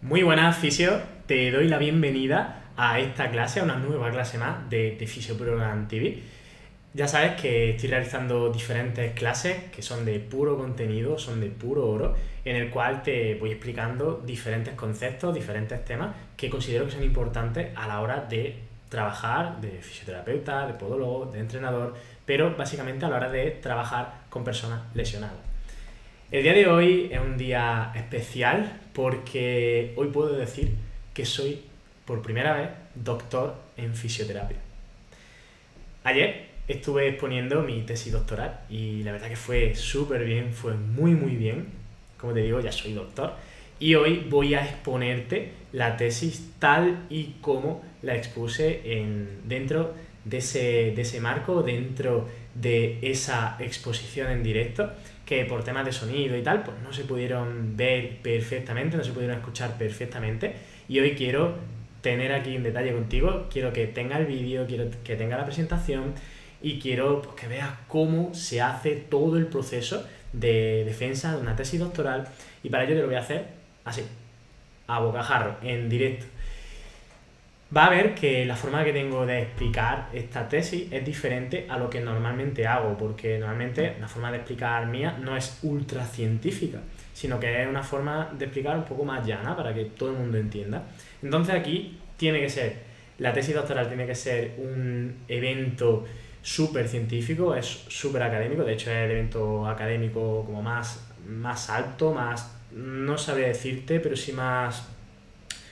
Muy buenas, fisio. Te doy la bienvenida a esta clase, a una nueva clase más de Physioprogram TV. Ya sabes que estoy realizando diferentes clases que son de puro contenido, son de puro oro, en el cual te voy explicando diferentes conceptos, diferentes temas que considero que son importantes a la hora de trabajar de fisioterapeuta, de podólogo, de entrenador, pero básicamente a la hora de trabajar con personas lesionadas. El día de hoy es un día especial porque hoy puedo decir que soy por primera vez doctor en fisioterapia. Ayer estuve exponiendo mi tesis doctoral y la verdad que fue súper bien, fue muy bien. Como te digo, ya soy doctor y hoy voy a exponerte la tesis tal y como la expuse dentro de ese marco, dentro de esa exposición en directo, que por temas de sonido y tal, pues no se pudieron ver perfectamente, no se pudieron escuchar perfectamente, y hoy quiero tener aquí un detalle contigo, quiero que tenga el vídeo, quiero que tenga la presentación y quiero pues, que veas cómo se hace todo el proceso de defensa de una tesis doctoral, y para ello te lo voy a hacer así, a bocajarro, en directo. Va a ver que la forma que tengo de explicar esta tesis es diferente a lo que normalmente hago, porque normalmente la forma de explicar mía no es ultra científica, sino que es una forma de explicar un poco más llana para que todo el mundo entienda. Entonces aquí la tesis doctoral tiene que ser un evento súper científico, es súper académico, de hecho es el evento académico como más alto, no sabría decirte, pero sí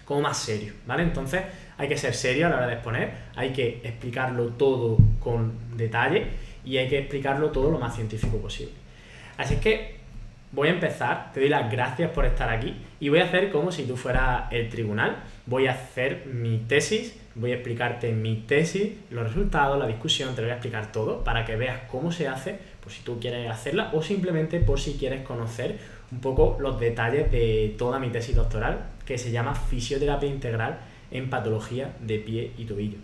como más serio, ¿vale? Entonces hay que ser serio a la hora de exponer, hay que explicarlo todo con detalle y hay que explicarlo todo lo más científico posible. Así es que voy a empezar, te doy las gracias por estar aquí y voy a hacer como si tú fueras el tribunal. Voy a hacer mi tesis, voy a explicarte mi tesis, los resultados, la discusión, te lo voy a explicar todo para que veas cómo se hace, por si tú quieres hacerla o simplemente por si quieres conocer un poco los detalles de toda mi tesis doctoral, que se llama Fisioterapia Integral en Patología de Pie y Tobillo.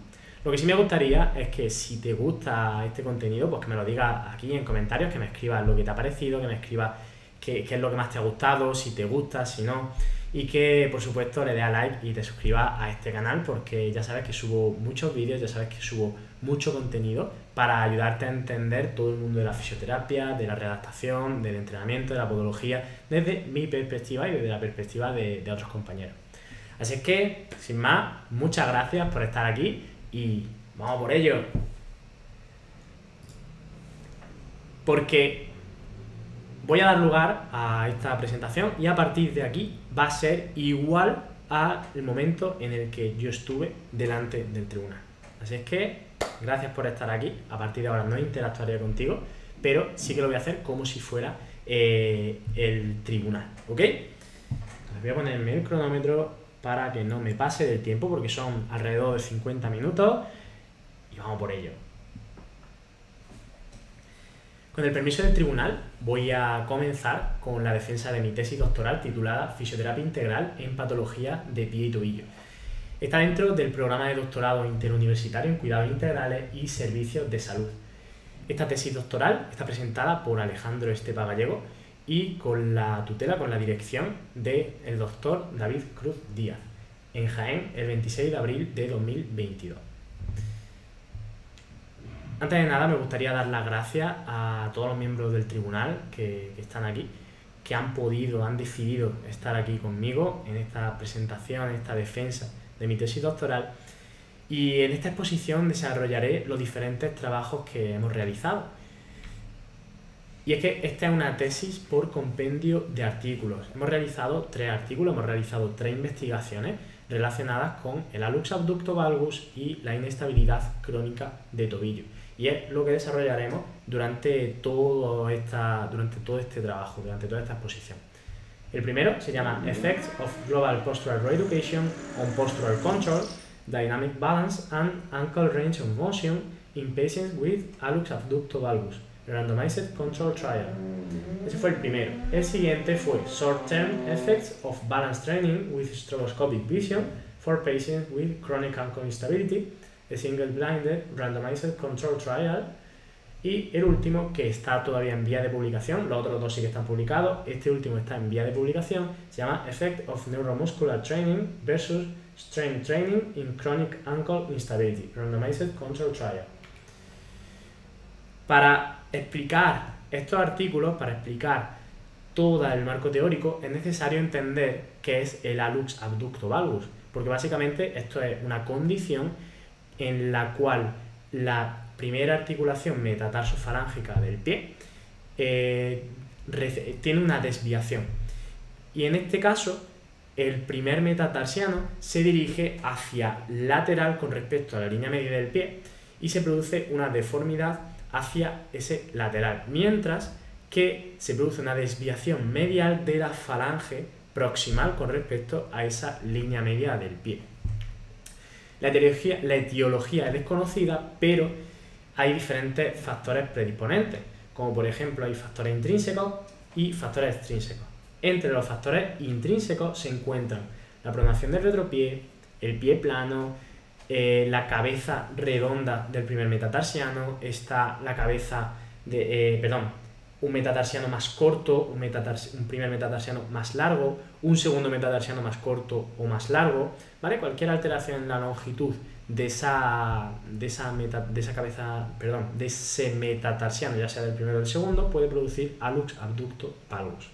Lo que sí me gustaría es que si te gusta este contenido, pues que me lo digas aquí en comentarios, que me escribas lo que te ha parecido, que me escribas qué es lo que más te ha gustado, si te gusta, si no, y que por supuesto le des a like y te suscribas a este canal, porque ya sabes que subo muchos vídeos, ya sabes que subo mucho contenido para ayudarte a entender todo el mundo de la fisioterapia, de la readaptación, del entrenamiento, de la podología, desde mi perspectiva y desde la perspectiva de otros compañeros. Así es que, sin más, muchas gracias por estar aquí y vamos por ello. Porque voy a dar lugar a esta presentación y a partir de aquí va a ser igual al momento en el que yo estuve delante del tribunal. Así es que, gracias por estar aquí. A partir de ahora no interactuaré contigo, pero sí que lo voy a hacer como si fuera el tribunal, ¿ok? Entonces voy a ponerme el cronómetro para que no me pase del tiempo, porque son alrededor de 50 minutos y vamos por ello. Con el permiso del tribunal voy a comenzar con la defensa de mi tesis doctoral titulada Fisioterapia Integral en Patología de Pie y Tobillo. Está dentro del programa de doctorado interuniversitario en Cuidados Integrales y Servicios de Salud. Esta tesis doctoral está presentada por Alejandro Estepa Gallego y con la tutela, con la dirección del doctor David Cruz Díaz, en Jaén, el 26 de abril de 2022. Antes de nada me gustaría dar las gracias a todos los miembros del tribunal que están aquí, que han decidido estar aquí conmigo en esta presentación, en esta defensa de mi tesis doctoral, y en esta exposición desarrollaré los diferentes trabajos que hemos realizado. Y es que esta es una tesis por compendio de artículos. Hemos realizado 3 artículos, hemos realizado 3 investigaciones relacionadas con el hallux abductor valgus y la inestabilidad crónica de tobillo. Y es lo que desarrollaremos durante todo este trabajo, durante toda esta exposición. El primero se llama Effects of Global Postural Reeducation on Postural Control, Dynamic Balance and Ankle Range of Motion in Patients with Hallux Abductor Valgus, Randomized Control Trial. Ese fue el primero. El siguiente fue Short-Term Effects of Balance Training with Stroboscopic Vision for Patients with Chronic Ankle Instability, a Single-Blinded Randomized Control Trial. Y el último, que está todavía en vía de publicación, los otros dos sí que están publicados, este último está en vía de publicación, se llama Effect of Neuromuscular Training versus Strength Training in Chronic Ankle Instability, Randomized Control Trial. Para explicar estos artículos, para explicar todo el marco teórico, es necesario entender qué es el hallux abductor valgus, porque básicamente esto es una condición en la cual la primera articulación metatarsofalángica del pie tiene una desviación, y en este caso el primer metatarsiano se dirige hacia lateral con respecto a la línea media del pie y se produce una deformidad hacia ese lateral, mientras que se produce una desviación medial de la falange proximal con respecto a esa línea media del pie. La etiología es desconocida, pero hay diferentes factores predisponentes, como por ejemplo hay factores intrínsecos y factores extrínsecos. Entre los factores intrínsecos se encuentran la pronación del retropié, el pie plano, la cabeza redonda del primer metatarsiano, está la cabeza un metatarsiano más corto, un primer metatarsiano más largo, un segundo metatarsiano más corto o más largo, ¿vale? Cualquier alteración en la longitud de ese metatarsiano, ya sea del primero o del segundo, puede producir hallux abductor valgus.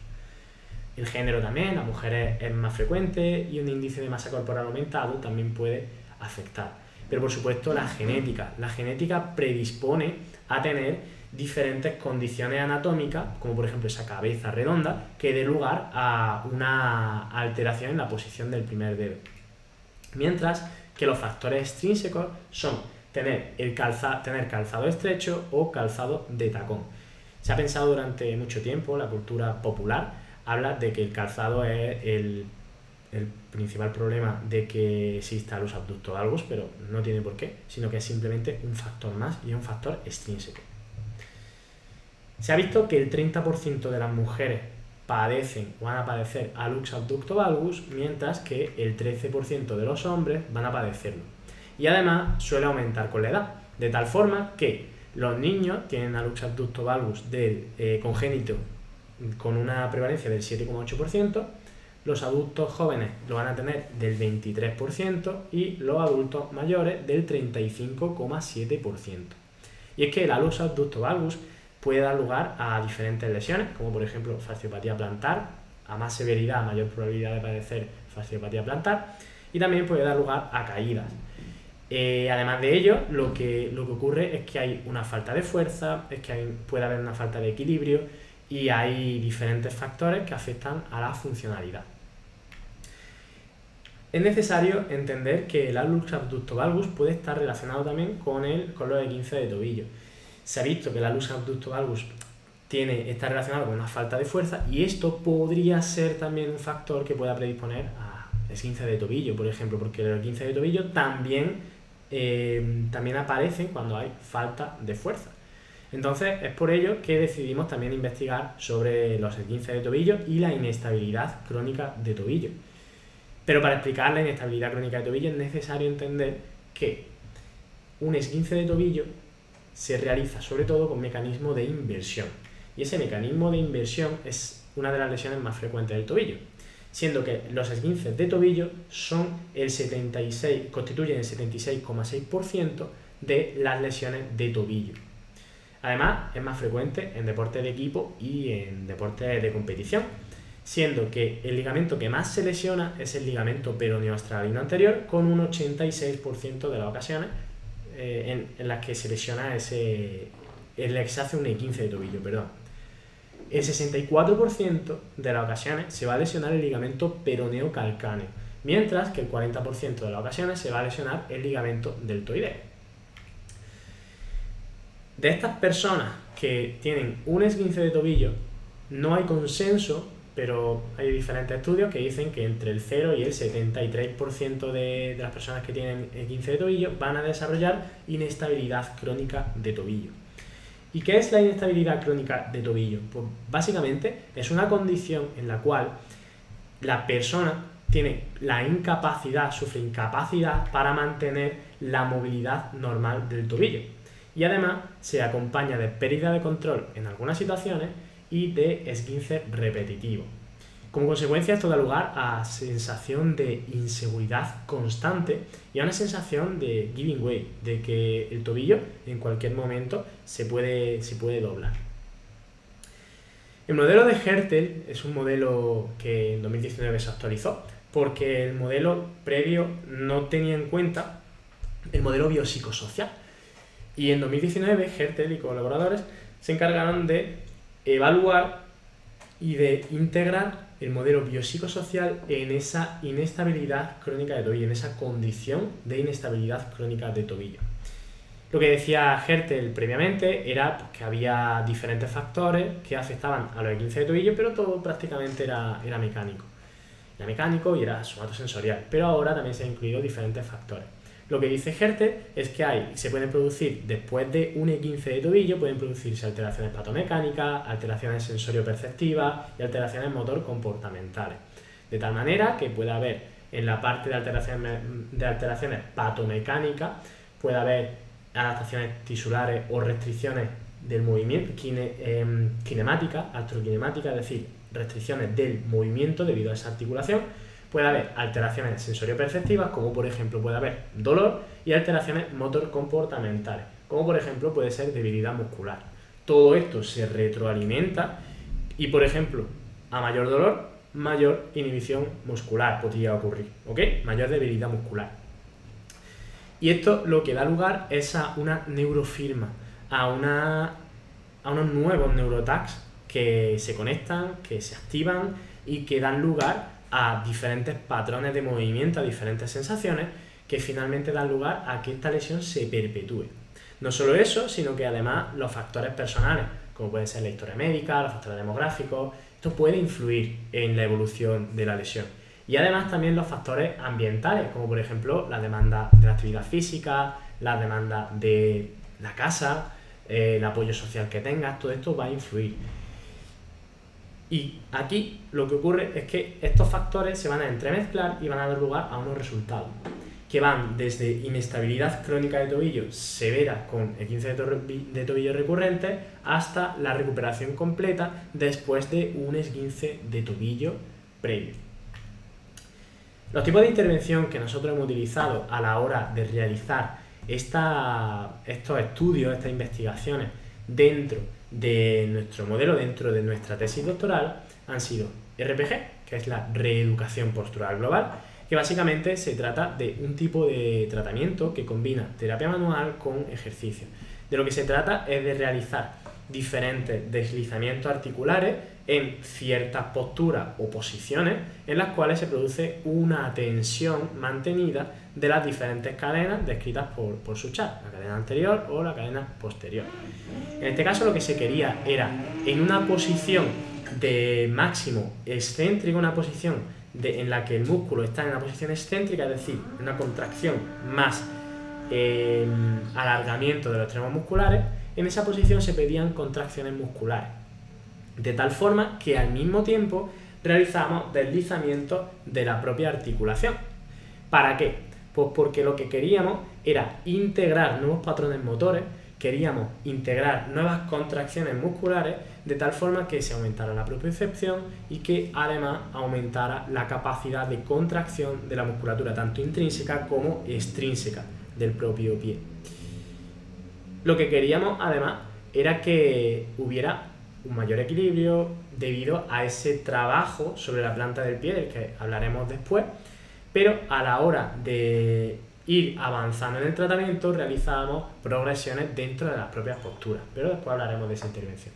El género también, las mujeres es más frecuente, y un índice de masa corporal aumentado también puede afectar. Pero por supuesto la genética predispone a tener diferentes condiciones anatómicas, como por ejemplo esa cabeza redonda, que dé lugar a una alteración en la posición del primer dedo. Mientras que los factores extrínsecos son tener calzado estrecho o calzado de tacón. Se ha pensado durante mucho tiempo, la cultura popular habla de que el calzado es el principal problema de que exista hallux abductor valgus, pero no tiene por qué, sino que es simplemente un factor más y es un factor extrínseco. Se ha visto que el 30% de las mujeres padecen o van a padecer hallux abductor valgus, mientras que el 13% de los hombres van a padecerlo. Y además suele aumentar con la edad, de tal forma que los niños tienen hallux abductor valgus congénito con una prevalencia del 7,8%, los adultos jóvenes lo van a tener del 23% y los adultos mayores del 35,7%. Y es que el hallux abductor valgus puede dar lugar a diferentes lesiones, como por ejemplo fasciopatía plantar, a más severidad, mayor probabilidad de padecer fasciopatía plantar, y también puede dar lugar a caídas. Además de ello, lo que ocurre es que hay una falta de fuerza, puede haber una falta de equilibrio, y hay diferentes factores que afectan a la funcionalidad. Es necesario entender que el hallux abductor valgus puede estar relacionado también con los esguinces de tobillo. Se ha visto que el hallux abductor valgus está relacionado con una falta de fuerza, y esto podría ser también un factor que pueda predisponer a esguince de tobillo, por ejemplo, porque los esguinces de tobillo también aparecen cuando hay falta de fuerza. Entonces es por ello que decidimos también investigar sobre los esguinces de tobillo y la inestabilidad crónica de tobillo. Pero para explicar la inestabilidad crónica de tobillo es necesario entender que un esguince de tobillo se realiza sobre todo con mecanismo de inversión, y ese mecanismo de inversión es una de las lesiones más frecuentes del tobillo, siendo que los esguinces de tobillo constituyen el 76,6% de las lesiones de tobillo. Además, es más frecuente en deportes de equipo y en deportes de competición, siendo que el ligamento que más se lesiona es el ligamento peroneoastralino anterior, con un 86% de las ocasiones en las que se lesiona en la que se hace un esguince de tobillo, perdón. El 64% de las ocasiones se va a lesionar el ligamento peroneo calcáneo, mientras que el 40% de las ocasiones se va a lesionar el ligamento deltoideo. De estas personas que tienen un esguince de tobillo, no hay consenso, pero hay diferentes estudios que dicen que entre el 0 y el 73% de las personas que tienen esguince de tobillo van a desarrollar inestabilidad crónica de tobillo. ¿Y qué es la inestabilidad crónica de tobillo? Pues básicamente es una condición en la cual la persona sufre incapacidad para mantener la movilidad normal del tobillo. y además se acompaña de pérdida de control en algunas situaciones y de esguince repetitivo. Como consecuencia, esto da lugar a sensación de inseguridad constante y a una sensación de giving way, de que el tobillo en cualquier momento se puede doblar. El modelo de Hertel es un modelo que en 2019 se actualizó porque el modelo previo no tenía en cuenta el modelo biopsicosocial. Y en 2019 Hertel y colaboradores se encargaron de evaluar y de integrar el modelo biopsicosocial en esa inestabilidad crónica de tobillo, en esa condición de inestabilidad crónica de tobillo. Lo que decía Hertel previamente era que había diferentes factores que afectaban a los esguinces de tobillo, pero todo prácticamente era mecánico. Era mecánico y era somatosensorial, pero ahora también se han incluido diferentes factores. Lo que dice Hertel es que se pueden producir, después de un esguince de tobillo, pueden producirse alteraciones patomecánicas, alteraciones sensorio-perceptivas y alteraciones motor-comportamentales. De tal manera que puede haber, en la parte de alteraciones patomecánicas, puede haber adaptaciones tisulares o restricciones del movimiento, kinemática, artrokinemática, es decir, restricciones del movimiento debido a esa articulación. Puede haber alteraciones sensorio-perceptivas, como por ejemplo puede haber dolor, y alteraciones motor-comportamentales, como por ejemplo puede ser debilidad muscular. Todo esto se retroalimenta y, por ejemplo, a mayor dolor, mayor inhibición muscular podría ocurrir, ¿ok? Mayor debilidad muscular. Y esto lo que da lugar es a una neurofirma, a unos nuevos neurotags que se conectan, que se activan y que dan lugar a diferentes patrones de movimiento, a diferentes sensaciones que finalmente dan lugar a que esta lesión se perpetúe. No solo eso, sino que además los factores personales, como pueden ser la historia médica, los factores demográficos, esto puede influir en la evolución de la lesión. Y además también los factores ambientales, como por ejemplo la demanda de la actividad física, la demanda de la casa, el apoyo social que tengas, todo esto va a influir. Y aquí lo que ocurre es que estos factores se van a entremezclar y van a dar lugar a unos resultados que van desde inestabilidad crónica de tobillo severa con esguince de tobillo recurrente hasta la recuperación completa después de un esguince de tobillo previo. Los tipos de intervención que nosotros hemos utilizado a la hora de realizar estos estudios, estas investigaciones dentro de nuestro modelo, dentro de nuestra tesis doctoral, han sido RPG, que es la reeducación postural global, que básicamente se trata de un tipo de tratamiento que combina terapia manual con ejercicio. De lo que se trata es de realizar diferentes deslizamientos articulares en ciertas posturas o posiciones en las cuales se produce una tensión mantenida de las diferentes cadenas descritas por Suchard, la cadena anterior o la cadena posterior. En este caso lo que se quería era, en una posición de máximo excéntrico, una posición en la que el músculo está en una posición excéntrica, es decir, una contracción más alargamiento de los extremos musculares, en esa posición se pedían contracciones musculares, de tal forma que al mismo tiempo realizamos deslizamientos de la propia articulación. ¿Para qué? Pues porque lo que queríamos era integrar nuevos patrones motores, queríamos integrar nuevas contracciones musculares de tal forma que se aumentara la propiocepción y que además aumentara la capacidad de contracción de la musculatura, tanto intrínseca como extrínseca del propio pie. Lo que queríamos además era que hubiera un mayor equilibrio debido a ese trabajo sobre la planta del pie, del que hablaremos después, pero a la hora de ir avanzando en el tratamiento realizábamos progresiones dentro de las propias posturas, pero después hablaremos de esa intervención.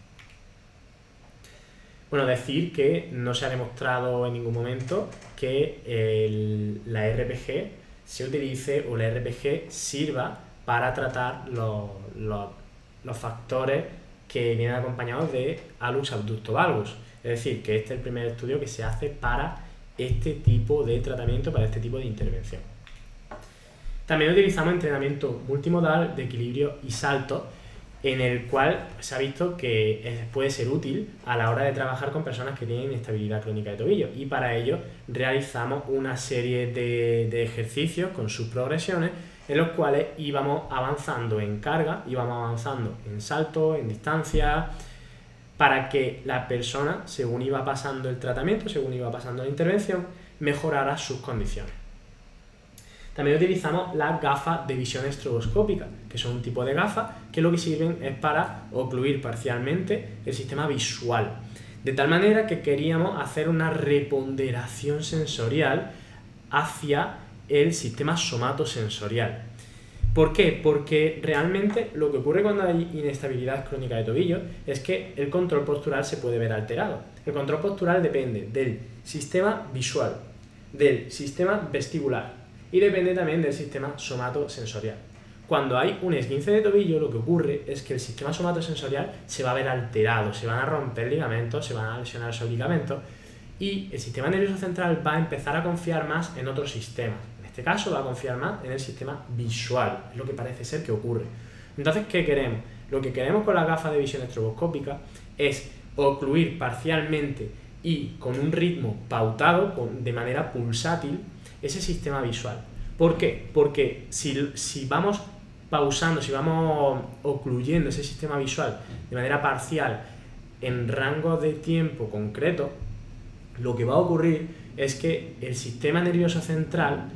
Bueno, decir que no se ha demostrado en ningún momento que la RPG se utilice o la RPG sirva para tratar los factores que vienen acompañados de hallux abducto valgus. Es decir, que este es el primer estudio que se hace para este tipo de tratamiento, para este tipo de intervención. También utilizamos entrenamiento multimodal de equilibrio y salto, en el cual se ha visto que puede ser útil a la hora de trabajar con personas que tienen inestabilidad crónica de tobillo, y para ello realizamos una serie de ejercicios con sus progresiones en los cuales íbamos avanzando en carga, íbamos avanzando en salto, en distancia, para que la persona, según iba pasando el tratamiento, según iba pasando la intervención, mejorara sus condiciones. También utilizamos las gafas de visión estroboscópica, que son un tipo de gafas que lo que sirven es para ocluir parcialmente el sistema visual. De tal manera que queríamos hacer una reponderación sensorial hacia el sistema somatosensorial. ¿Por qué? Porque realmente lo que ocurre cuando hay inestabilidad crónica de tobillo es que el control postural se puede ver alterado. El control postural depende del sistema visual, del sistema vestibular y depende también del sistema somatosensorial. Cuando hay un esguince de tobillo, lo que ocurre es que el sistema somatosensorial se va a ver alterado, se van a romper ligamentos, se van a lesionar esos ligamentos y el sistema nervioso central va a empezar a confiar más en otros sistemas. En este caso va a confiar más en el sistema visual, es lo que parece ser que ocurre. Entonces, ¿qué queremos? Lo que queremos con las gafas de visión estroboscópica es ocluir parcialmente y con un ritmo pautado, de manera pulsátil, ese sistema visual. ¿Por qué? Porque si vamos pausando, si vamos ocluyendo ese sistema visual de manera parcial en rangos de tiempo concreto, lo que va a ocurrir es que el sistema nervioso central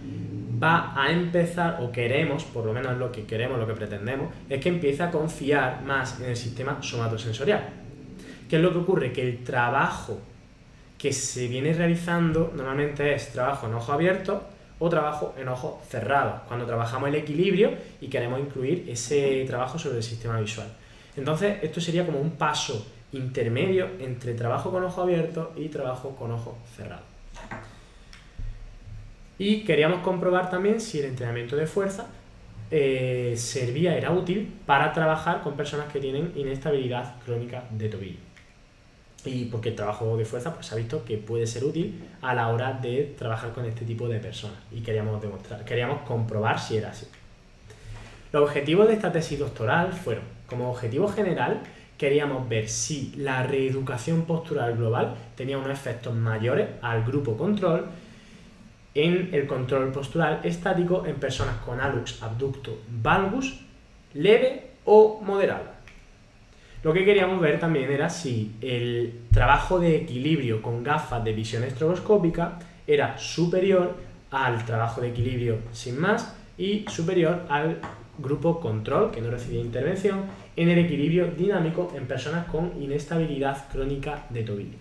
va a empezar, o queremos, por lo menos lo que queremos, lo que pretendemos, es que empiece a confiar más en el sistema somatosensorial. ¿Qué es lo que ocurre? Que el trabajo que se viene realizando normalmente es trabajo en ojo abierto o trabajo en ojos cerrados, cuando trabajamos el equilibrio y queremos incluir ese trabajo sobre el sistema visual. Entonces, esto sería como un paso intermedio entre trabajo con ojo abierto y trabajo con ojo cerrado. Y queríamos comprobar también si el entrenamiento de fuerza era útil para trabajar con personas que tienen inestabilidad crónica de tobillo. Y porque el trabajo de fuerza pues, se ha visto que puede ser útil a la hora de trabajar con este tipo de personas y queríamos comprobar si era así. Los objetivos de esta tesis doctoral fueron, como objetivo general, queríamos ver si la reeducación postural global tenía unos efectos mayores al grupo control en el control postural estático en personas con hallux abducto valgus leve o moderado. Lo que queríamos ver también era si el trabajo de equilibrio con gafas de visión estroboscópica era superior al trabajo de equilibrio sin más y superior al grupo control, que no recibía intervención, en el equilibrio dinámico en personas con inestabilidad crónica de tobillo.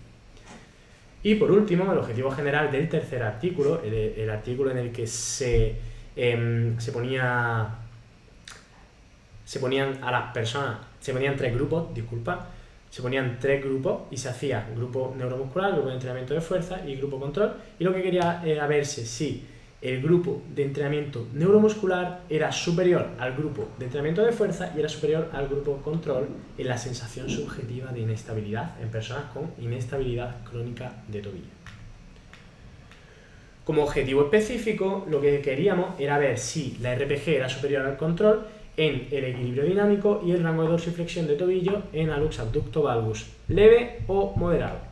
Y por último, el objetivo general del tercer artículo, el artículo en el que se ponían a las personas, se ponían tres grupos y se hacía grupo neuromuscular, grupo de entrenamiento de fuerza y grupo control, y lo que quería era verse si el grupo de entrenamiento neuromuscular era superior al grupo de entrenamiento de fuerza y era superior al grupo control en la sensación subjetiva de inestabilidad en personas con inestabilidad crónica de tobillo. Como objetivo específico, lo que queríamos era ver si la RPG era superior al control en el equilibrio dinámico y el rango de dorsiflexión de tobillo en hallux abducto valgus leve o moderado.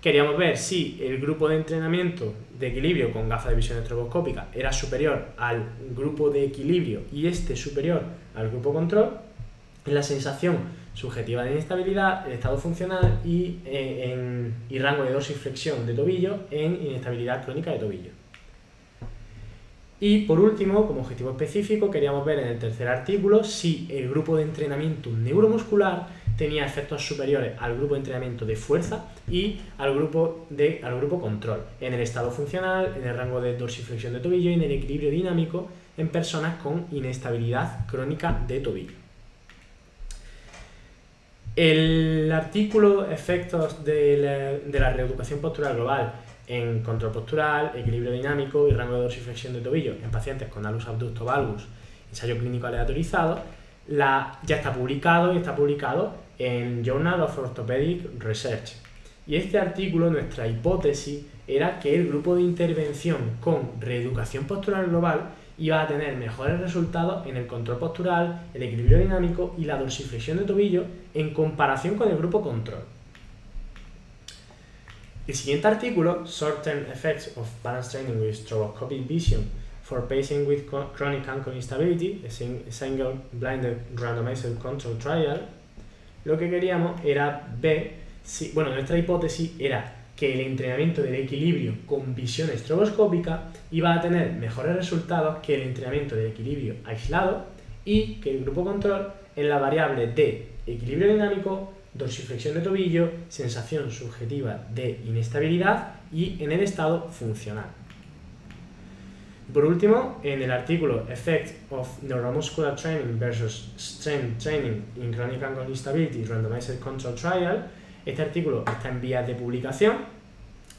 Queríamos ver si el grupo de entrenamiento de equilibrio con gafas de visión estroboscópica era superior al grupo de equilibrio y este superior al grupo control en la sensación subjetiva de inestabilidad, el estado funcional y rango de dorsiflexión de tobillo en inestabilidad crónica de tobillo. Y por último, como objetivo específico, queríamos ver en el tercer artículo si el grupo de entrenamiento neuromuscular tenía efectos superiores al grupo de entrenamiento de fuerza y al grupo control, en el estado funcional, en el rango de dorsiflexión de tobillo y en el equilibrio dinámico en personas con inestabilidad crónica de tobillo. El artículo Efectos de la reeducación postural global en control postural, equilibrio dinámico y rango de dorsiflexión de tobillo en pacientes con hallux abducto valgus, ensayo clínico aleatorizado, ya está publicado y está publicado en Journal of Orthopedic Research. Y este artículo, nuestra hipótesis, era que el grupo de intervención con reeducación postural global iba a tener mejores resultados en el control postural, el equilibrio dinámico y la dorsiflexión de tobillo en comparación con el grupo control. El siguiente artículo, Short-Term Effects of Balance Training with Stroboscopic Vision for patients with chronic ankle instability, a single blinded randomized control trial, lo que queríamos era ver si, bueno, nuestra hipótesis era que el entrenamiento del equilibrio con visión estroboscópica iba a tener mejores resultados que el entrenamiento del equilibrio aislado y que el grupo control en la variable de equilibrio dinámico, dorsiflexión de tobillo, sensación subjetiva de inestabilidad y en el estado funcional. Por último, en el artículo Effect of Neuromuscular Training versus Strength Training in Chronic Ankle Instability Randomized Control Trial, este artículo está en vías de publicación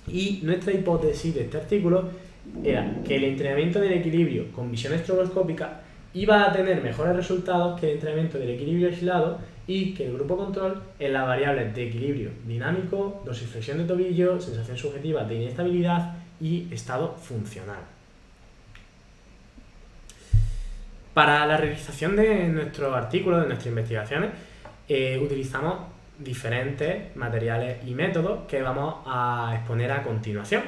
y nuestra hipótesis de este artículo era que el entrenamiento del equilibrio con visión estroboscópica iba a tener mejores resultados que el entrenamiento del equilibrio aislado y que el grupo control en las variables de equilibrio dinámico, dorsiflexión de tobillo, sensación subjetiva de inestabilidad y estado funcional. Para la realización de nuestros artículos, de nuestras investigaciones, utilizamos diferentes materiales y métodos que vamos a exponer a continuación.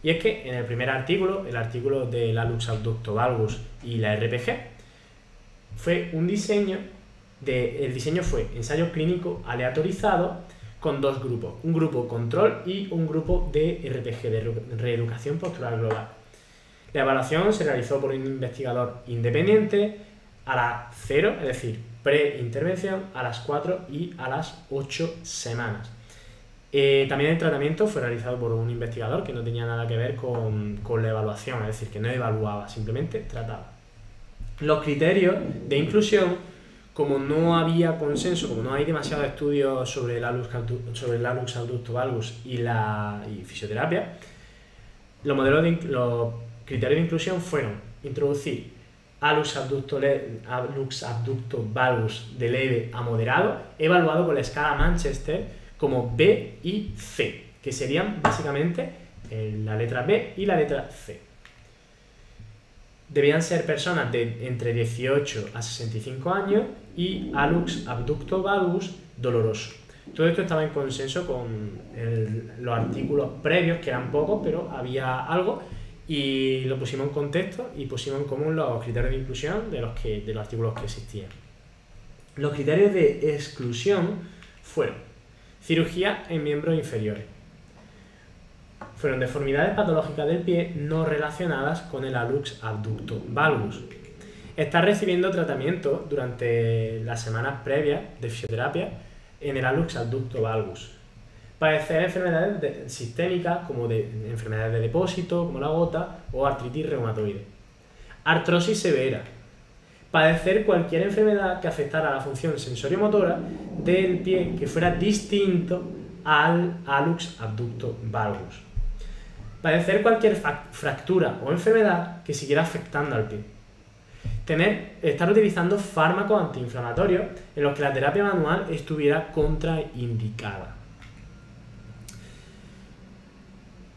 Y es que en el primer artículo, el artículo de la Lux Abducto Valgus y la RPG, fue un diseño el diseño fue ensayo clínico aleatorizado con dos grupos, un grupo control y un grupo de RPG, de reeducación postural global. La evaluación se realizó por un investigador independiente a las 0, es decir, pre-intervención, a las 4 y a las 8 semanas. También el tratamiento fue realizado por un investigador que no tenía nada que ver con la evaluación, es decir, que no evaluaba, simplemente trataba. Los criterios de inclusión, como no había consenso, como no hay demasiados estudios sobre la Lux Abducto Valgus y fisioterapia, los criterios de inclusión fueron introducir Lux Abducto Valgus de leve a moderado, evaluado con la escala Manchester como B y C, que serían básicamente la letra B y la letra C. Debían ser personas de entre 18 a 65 años y Lux Abducto Valgus doloroso. Todo esto estaba en consenso con los artículos previos, que eran pocos, pero había algo, y lo pusimos en contexto y pusimos en común los criterios de inclusión de los artículos que existían. Los criterios de exclusión fueron cirugía en miembros inferiores. Fueron deformidades patológicas del pie no relacionadas con el Lux Abducto Valgus. Estar recibiendo tratamiento durante las semanas previas de fisioterapia en el Lux Abducto Valgus. Padecer enfermedades sistémicas como enfermedades de depósito, como la gota, o artritis reumatoide. Artrosis severa. Padecer cualquier enfermedad que afectara a la función sensoriomotora del pie que fuera distinto al Lux Abducto Valgus. Padecer cualquier fractura o enfermedad que siguiera afectando al pie. Estar utilizando fármacos antiinflamatorios en los que la terapia manual estuviera contraindicada.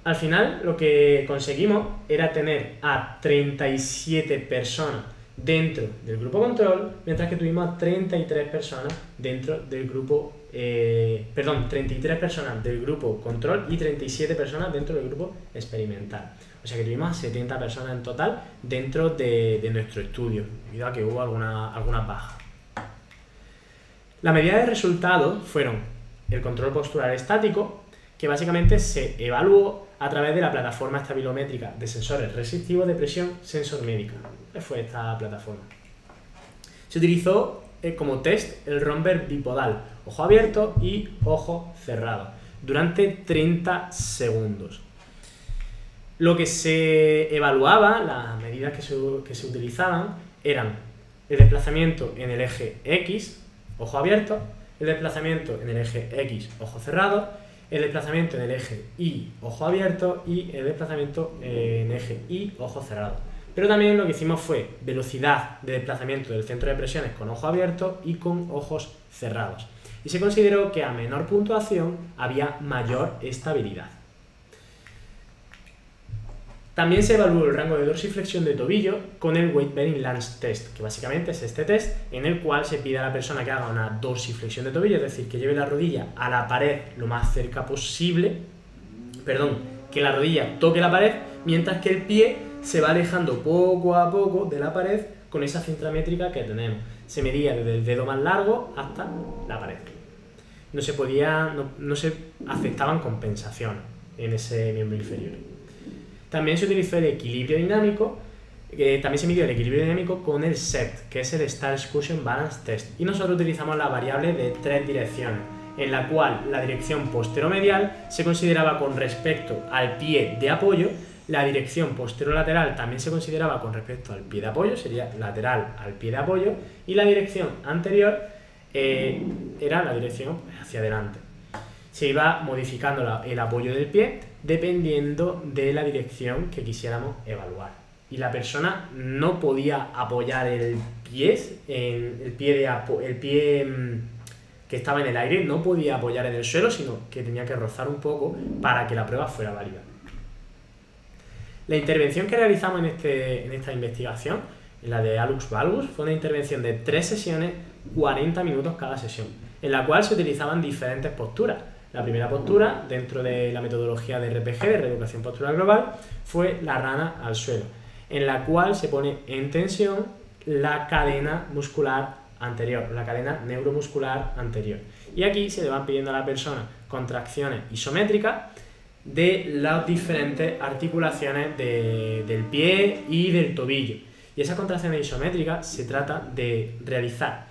Al final, lo que conseguimos era tener a 37 personas dentro del grupo control, mientras que tuvimos a 33 personas dentro del grupo 33 personas del grupo control y 37 personas dentro del grupo experimental. O sea que tuvimos a 70 personas en total dentro de nuestro estudio, debido a que hubo algunas bajas. Las medidas de resultados fueron el control postural estático, que básicamente se evaluó a través de la plataforma estabilométrica de sensores resistivos de presión SensorMedica. ¿Qué fue esta plataforma? Se utilizó como test el romper bipodal, ojo abierto y ojo cerrado, durante 30 segundos. Lo que se evaluaba, las medidas que se utilizaban, eran el desplazamiento en el eje X, ojo abierto, el desplazamiento en el eje X, ojo cerrado, el desplazamiento en el eje Y, ojo abierto, y el desplazamiento en el eje Y, ojo cerrado. Pero también lo que hicimos fue velocidad de desplazamiento del centro de presiones con ojo abierto y con ojos cerrados. Y se consideró que a menor puntuación había mayor estabilidad. También se evaluó el rango de dorsiflexión de tobillo con el Weight Bearing Lunge Test, que básicamente es este test en el cual se pide a la persona que haga una dorsiflexión de tobillo, es decir, que lleve la rodilla a la pared lo más cerca posible, que la rodilla toque la pared, mientras que el pie se va alejando poco a poco de la pared con esa cinta métrica que tenemos. Se medía desde el dedo más largo hasta la pared. No se aceptaban compensaciones en ese miembro inferior. También se utilizó el equilibrio dinámico, también se midió el equilibrio dinámico con el SET, que es el Star Excursion Balance Test. Y nosotros utilizamos la variable de 3 direcciones, en la cual la dirección posteromedial se consideraba con respecto al pie de apoyo, la dirección posterolateral también se consideraba con respecto al pie de apoyo, sería lateral al pie de apoyo, y la dirección anterior era la dirección hacia adelante. Se iba modificando el apoyo del pie dependiendo de la dirección que quisiéramos evaluar. Y la persona no podía apoyar el pie que estaba en el aire, no podía apoyar en el suelo, sino que tenía que rozar un poco para que la prueba fuera válida. La intervención que realizamos en esta investigación, en la de Alux Valgus, fue una intervención de 3 sesiones, 40 minutos cada sesión, en la cual se utilizaban diferentes posturas. La primera postura, dentro de la metodología de RPG, de reeducación postural global, fue la rana al suelo, en la cual se pone en tensión la cadena muscular anterior, la cadena neuromuscular anterior. Y aquí se le van pidiendo a la persona contracciones isométricas de las diferentes articulaciones del pie y del tobillo. Y esas contracciones isométricas se trata de realizar,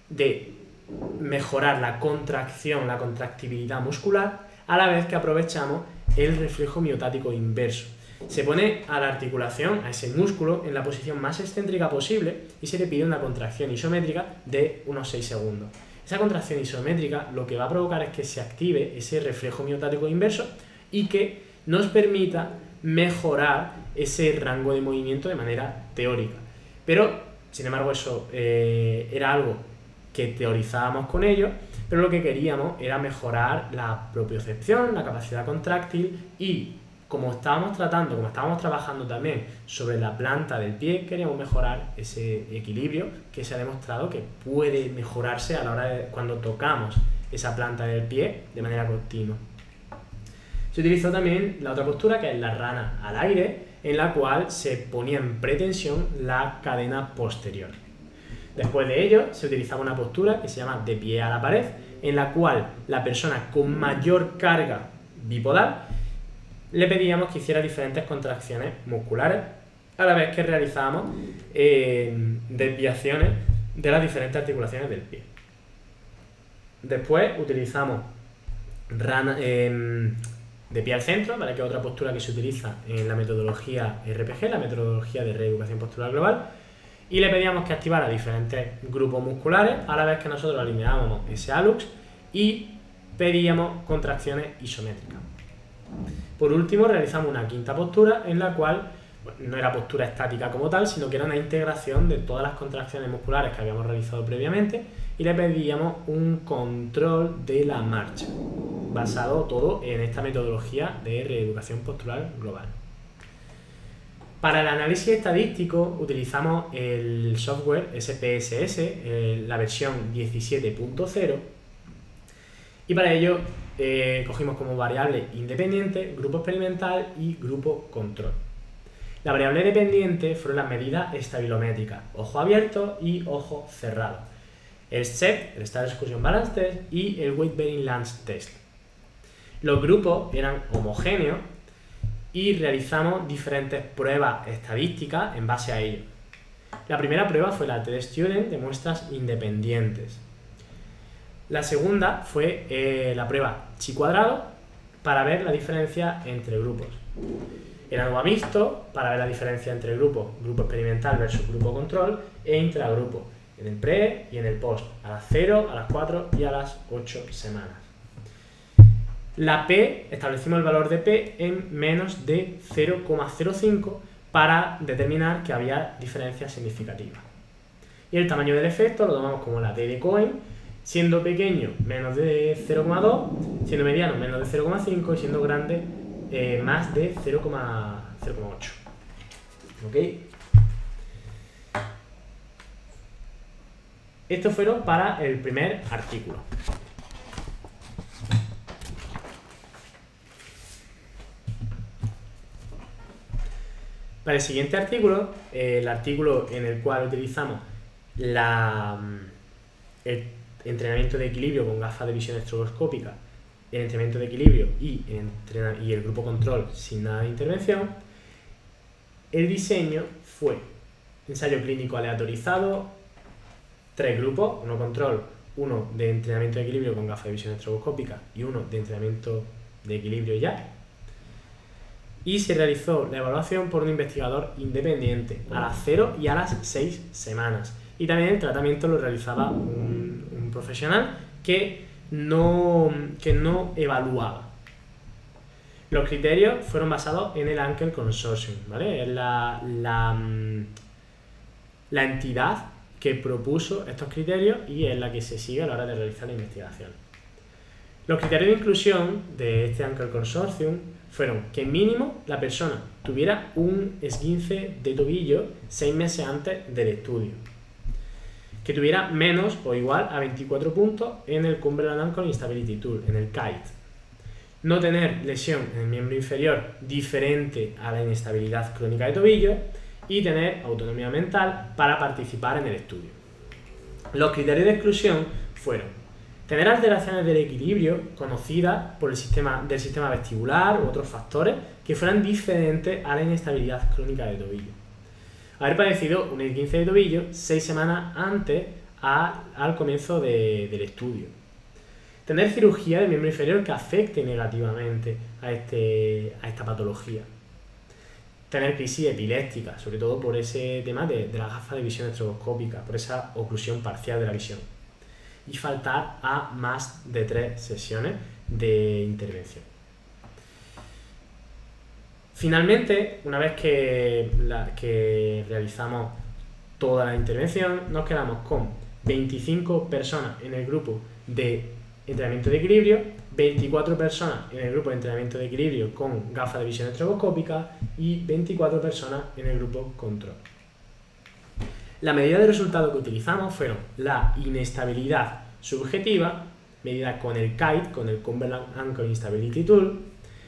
de mejorar la contracción, la contractibilidad muscular, a la vez que aprovechamos el reflejo miotático inverso. Se pone a la articulación, a ese músculo, en la posición más excéntrica posible y se le pide una contracción isométrica de unos 6 segundos. Esa contracción isométrica lo que va a provocar es que se active ese reflejo miotático inverso y que nos permita mejorar ese rango de movimiento de manera teórica. Pero, sin embargo, eso era algo que teorizábamos con ellos, pero lo que queríamos era mejorar la propiocepción, la capacidad contráctil y, como estábamos trabajando también sobre la planta del pie, queríamos mejorar ese equilibrio que se ha demostrado que puede mejorarse a la hora de cuando tocamos esa planta del pie de manera continua. Se utilizó también la otra postura, que es la rana al aire, en la cual se ponía en pretensión la cadena posterior. Después de ello, se utilizaba una postura que se llama de pie a la pared, en la cual la persona con mayor carga bipodal le pedíamos que hiciera diferentes contracciones musculares, a la vez que realizábamos desviaciones de las diferentes articulaciones del pie. Después utilizamos rana de pie al centro, ¿vale? Que es otra postura que se utiliza en la metodología RPG, la metodología de reeducación postural global, y le pedíamos que activara diferentes grupos musculares, a la vez que nosotros alineábamos ese hallux y pedíamos contracciones isométricas. Por último, realizamos una quinta postura en la cual no era postura estática como tal, sino que era una integración de todas las contracciones musculares que habíamos realizado previamente y le pedíamos un control de la marcha, basado todo en esta metodología de reeducación postural global. Para el análisis estadístico utilizamos el software SPSS, la versión 17.0, y para ello cogimos como variable independiente grupo experimental y grupo control. La variable dependiente fueron las medidas estabilométricas, ojo abierto y ojo cerrado, el SET, el Star Excursion Balance Test, y el Weight Bearing Lunge Test. Los grupos eran homogéneos y realizamos diferentes pruebas estadísticas en base a ello. La primera prueba fue la TED Student de muestras independientes. La segunda fue la prueba chi cuadrado para ver la diferencia entre grupos. El ANOVA mixto para ver la diferencia entre grupos, grupo experimental versus grupo control, e intragrupo, en el pre y en el post, a las 0, a las 4 y a las 8 semanas. La P, establecimos el valor de P en menos de 0,05 para determinar que había diferencias significativas. Y el tamaño del efecto lo tomamos como la T de Cohen, siendo pequeño menos de 0,2, siendo mediano menos de 0,5 y siendo grande más de 0,8. ¿Ok? Estos fueron para el primer artículo. Para el siguiente artículo, el artículo en el cual utilizamos el entrenamiento de equilibrio con gafas de visión estroboscópica, el entrenamiento de equilibrio y el grupo control sin nada de intervención, el diseño fue ensayo clínico aleatorizado, 3 grupos, uno control, uno de entrenamiento de equilibrio con gafas de visión estroboscópica y uno de entrenamiento de equilibrio ya. Y se realizó la evaluación por un investigador independiente a las 0 y a las 6 semanas. Y también el tratamiento lo realizaba un profesional que no evaluaba. Los criterios fueron basados en el Anker Consortium, ¿vale? Es la entidad que propuso estos criterios y es la que se sigue a la hora de realizar la investigación. Los criterios de inclusión de este Anker Consortium fueron que mínimo la persona tuviera un esguince de tobillo 6 meses antes del estudio, que tuviera menos o igual a 24 puntos en el Cumberland Ankle Instability Tool, en el KITE, no tener lesión en el miembro inferior diferente a la inestabilidad crónica de tobillo y tener autonomía mental para participar en el estudio. Los criterios de exclusión fueron tener alteraciones del equilibrio conocidas por del sistema vestibular u otros factores que fueran diferentes a la inestabilidad crónica de tobillo. Haber padecido un esguince de tobillo 6 semanas antes al comienzo del estudio. Tener cirugía del miembro inferior que afecte negativamente a esta patología. Tener crisis epiléptica, sobre todo por ese tema de la gafa de visión estroboscópica, por esa oclusión parcial de la visión. Y faltar a más de 3 sesiones de intervención. Finalmente, una vez que realizamos toda la intervención, nos quedamos con 25 personas en el grupo de entrenamiento de equilibrio, 24 personas en el grupo de entrenamiento de equilibrio con gafas de visión estroboscópica y 24 personas en el grupo control. La medida de resultado que utilizamos fueron la inestabilidad subjetiva, medida con el KITE, con el Cumberland Ankle Instability Tool,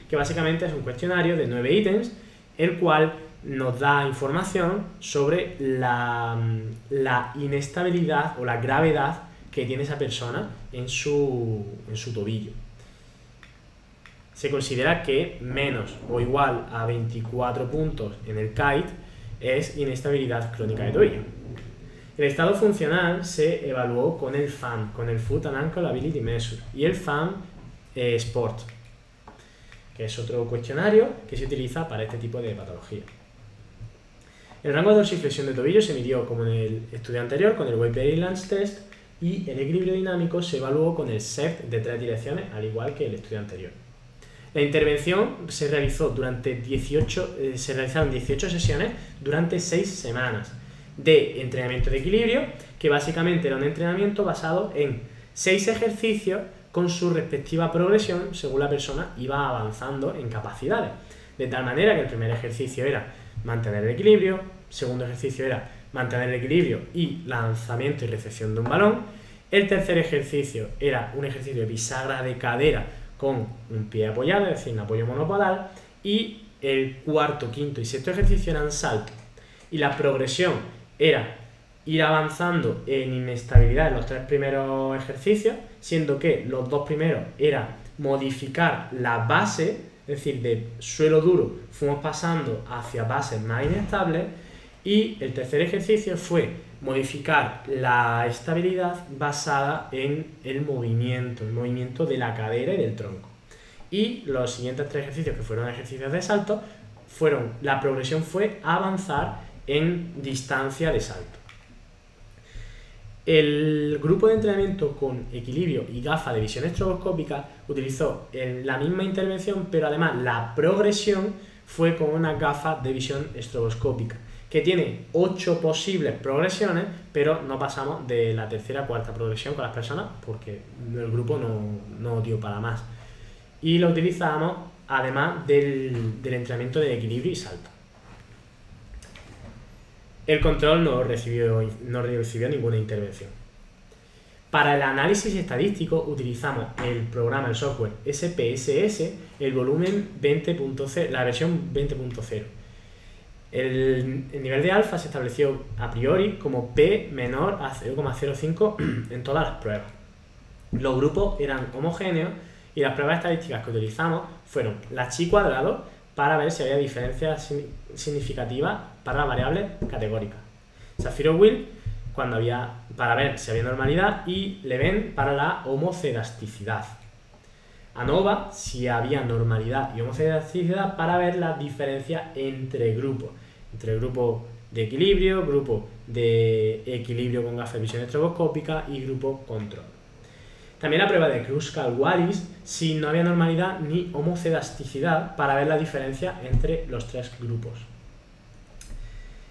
que básicamente es un cuestionario de 9 ítems, el cual nos da información sobre la inestabilidad o la gravedad que tiene esa persona en su tobillo. Se considera que menos o igual a 24 puntos en el KITE es inestabilidad crónica de tobillo. El estado funcional se evaluó con el FAM, con el Foot and Ankle Ability Measure, y el FAM Sport, que es otro cuestionario que se utiliza para este tipo de patología. El rango de dorsiflexión de tobillo se midió como en el estudio anterior con el Weight Balance Test y el equilibrio dinámico se evaluó con el SEPT de 3 direcciones, al igual que el estudio anterior. La intervención se realizaron 18 sesiones durante 6 semanas de entrenamiento de equilibrio, que básicamente era un entrenamiento basado en 6 ejercicios con su respectiva progresión según la persona iba avanzando en capacidades. De tal manera que el primer ejercicio era mantener el equilibrio, segundo ejercicio era mantener el equilibrio y lanzamiento y recepción de un balón, el tercer ejercicio era un ejercicio de bisagra de cadera con un pie apoyado, es decir, un apoyo monopodal, y el cuarto, quinto y sexto ejercicio eran saltos. Y la progresión era ir avanzando en inestabilidad en los 3 primeros ejercicios, siendo que los 2 primeros era modificar la base, es decir, de suelo duro fuimos pasando hacia bases más inestables, y el tercer ejercicio fue modificar la estabilidad basada en el movimiento de la cadera y del tronco. Y los siguientes 3 ejercicios, que fueron ejercicios de salto, la progresión fue avanzar en distancia de salto. El grupo de entrenamiento con equilibrio y gafas de visión estroboscópica utilizó la misma intervención, pero además la progresión fue con una gafa de visión estroboscópica, que tiene 8 posibles progresiones, pero no pasamos de la tercera o cuarta progresión con las personas porque el grupo no dio para más. Y lo utilizamos además del entrenamiento de equilibrio y salto. El control no recibió ninguna intervención. Para el análisis estadístico utilizamos el software SPSS, el volumen 20.0, la versión 20.0. El nivel de alfa se estableció a priori como P menor a 0,05 en todas las pruebas. Los grupos eran homogéneos y las pruebas estadísticas que utilizamos fueron la chi cuadrado para ver si había diferencias significativas para las variables categóricas. Shapiro-Wilk para ver si había normalidad y Leven para la homocedasticidad. ANOVA si había normalidad y homocedasticidad para ver las diferencias entre grupos de equilibrio, grupos de equilibrio con gafas de visión estroboscópica y grupo control. También la prueba de Kruskal-Wallis si no había normalidad ni homocedasticidad para ver la diferencia entre los tres grupos.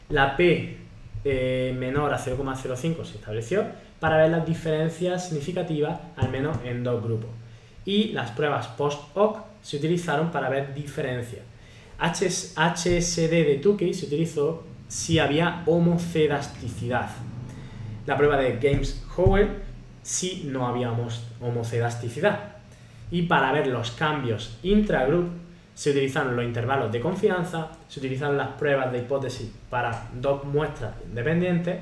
La P menor a 0,05 se estableció para ver las diferencias significativas al menos en dos grupos. Y las pruebas post-hoc se utilizaron para ver diferencias. HSD de Tukey se utilizó si había homocedasticidad. La prueba de James-Howell si no había homocedasticidad. Y para ver los cambios intragroup se utilizaron los intervalos de confianza, se utilizaron las pruebas de hipótesis para dos muestras independientes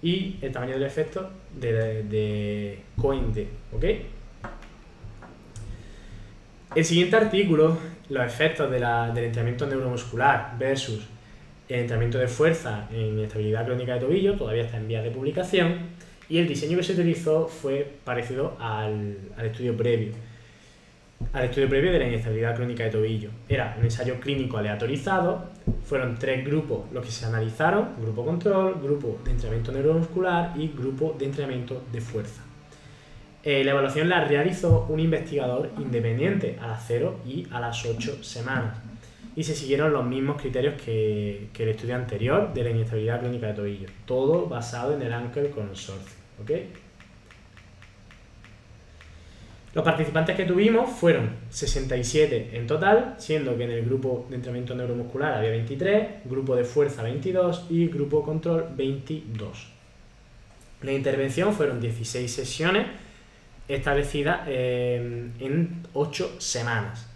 y el tamaño del efecto de Cohen-D, ¿ok? El siguiente artículo, los efectos del entrenamiento neuromuscular versus el entrenamiento de fuerza en estabilidad crónica de tobillo, todavía está en vías de publicación, y el diseño que se utilizó fue parecido al estudio previo de la inestabilidad crónica de tobillo. Era un ensayo clínico aleatorizado, fueron 3 grupos los que se analizaron: grupo control, grupo de entrenamiento neuromuscular y grupo de entrenamiento de fuerza. La evaluación la realizó un investigador independiente a las 0 y a las 8 semanas y se siguieron los mismos criterios que el estudio anterior de la inestabilidad crónica de tobillo, todo basado en el Anker Consorcio, ¿ok? Los participantes que tuvimos fueron 67 en total, siendo que en el grupo de entrenamiento neuromuscular había 23, grupo de fuerza 22 y grupo control 22. La intervención fueron 16 sesiones establecidas en 8 semanas.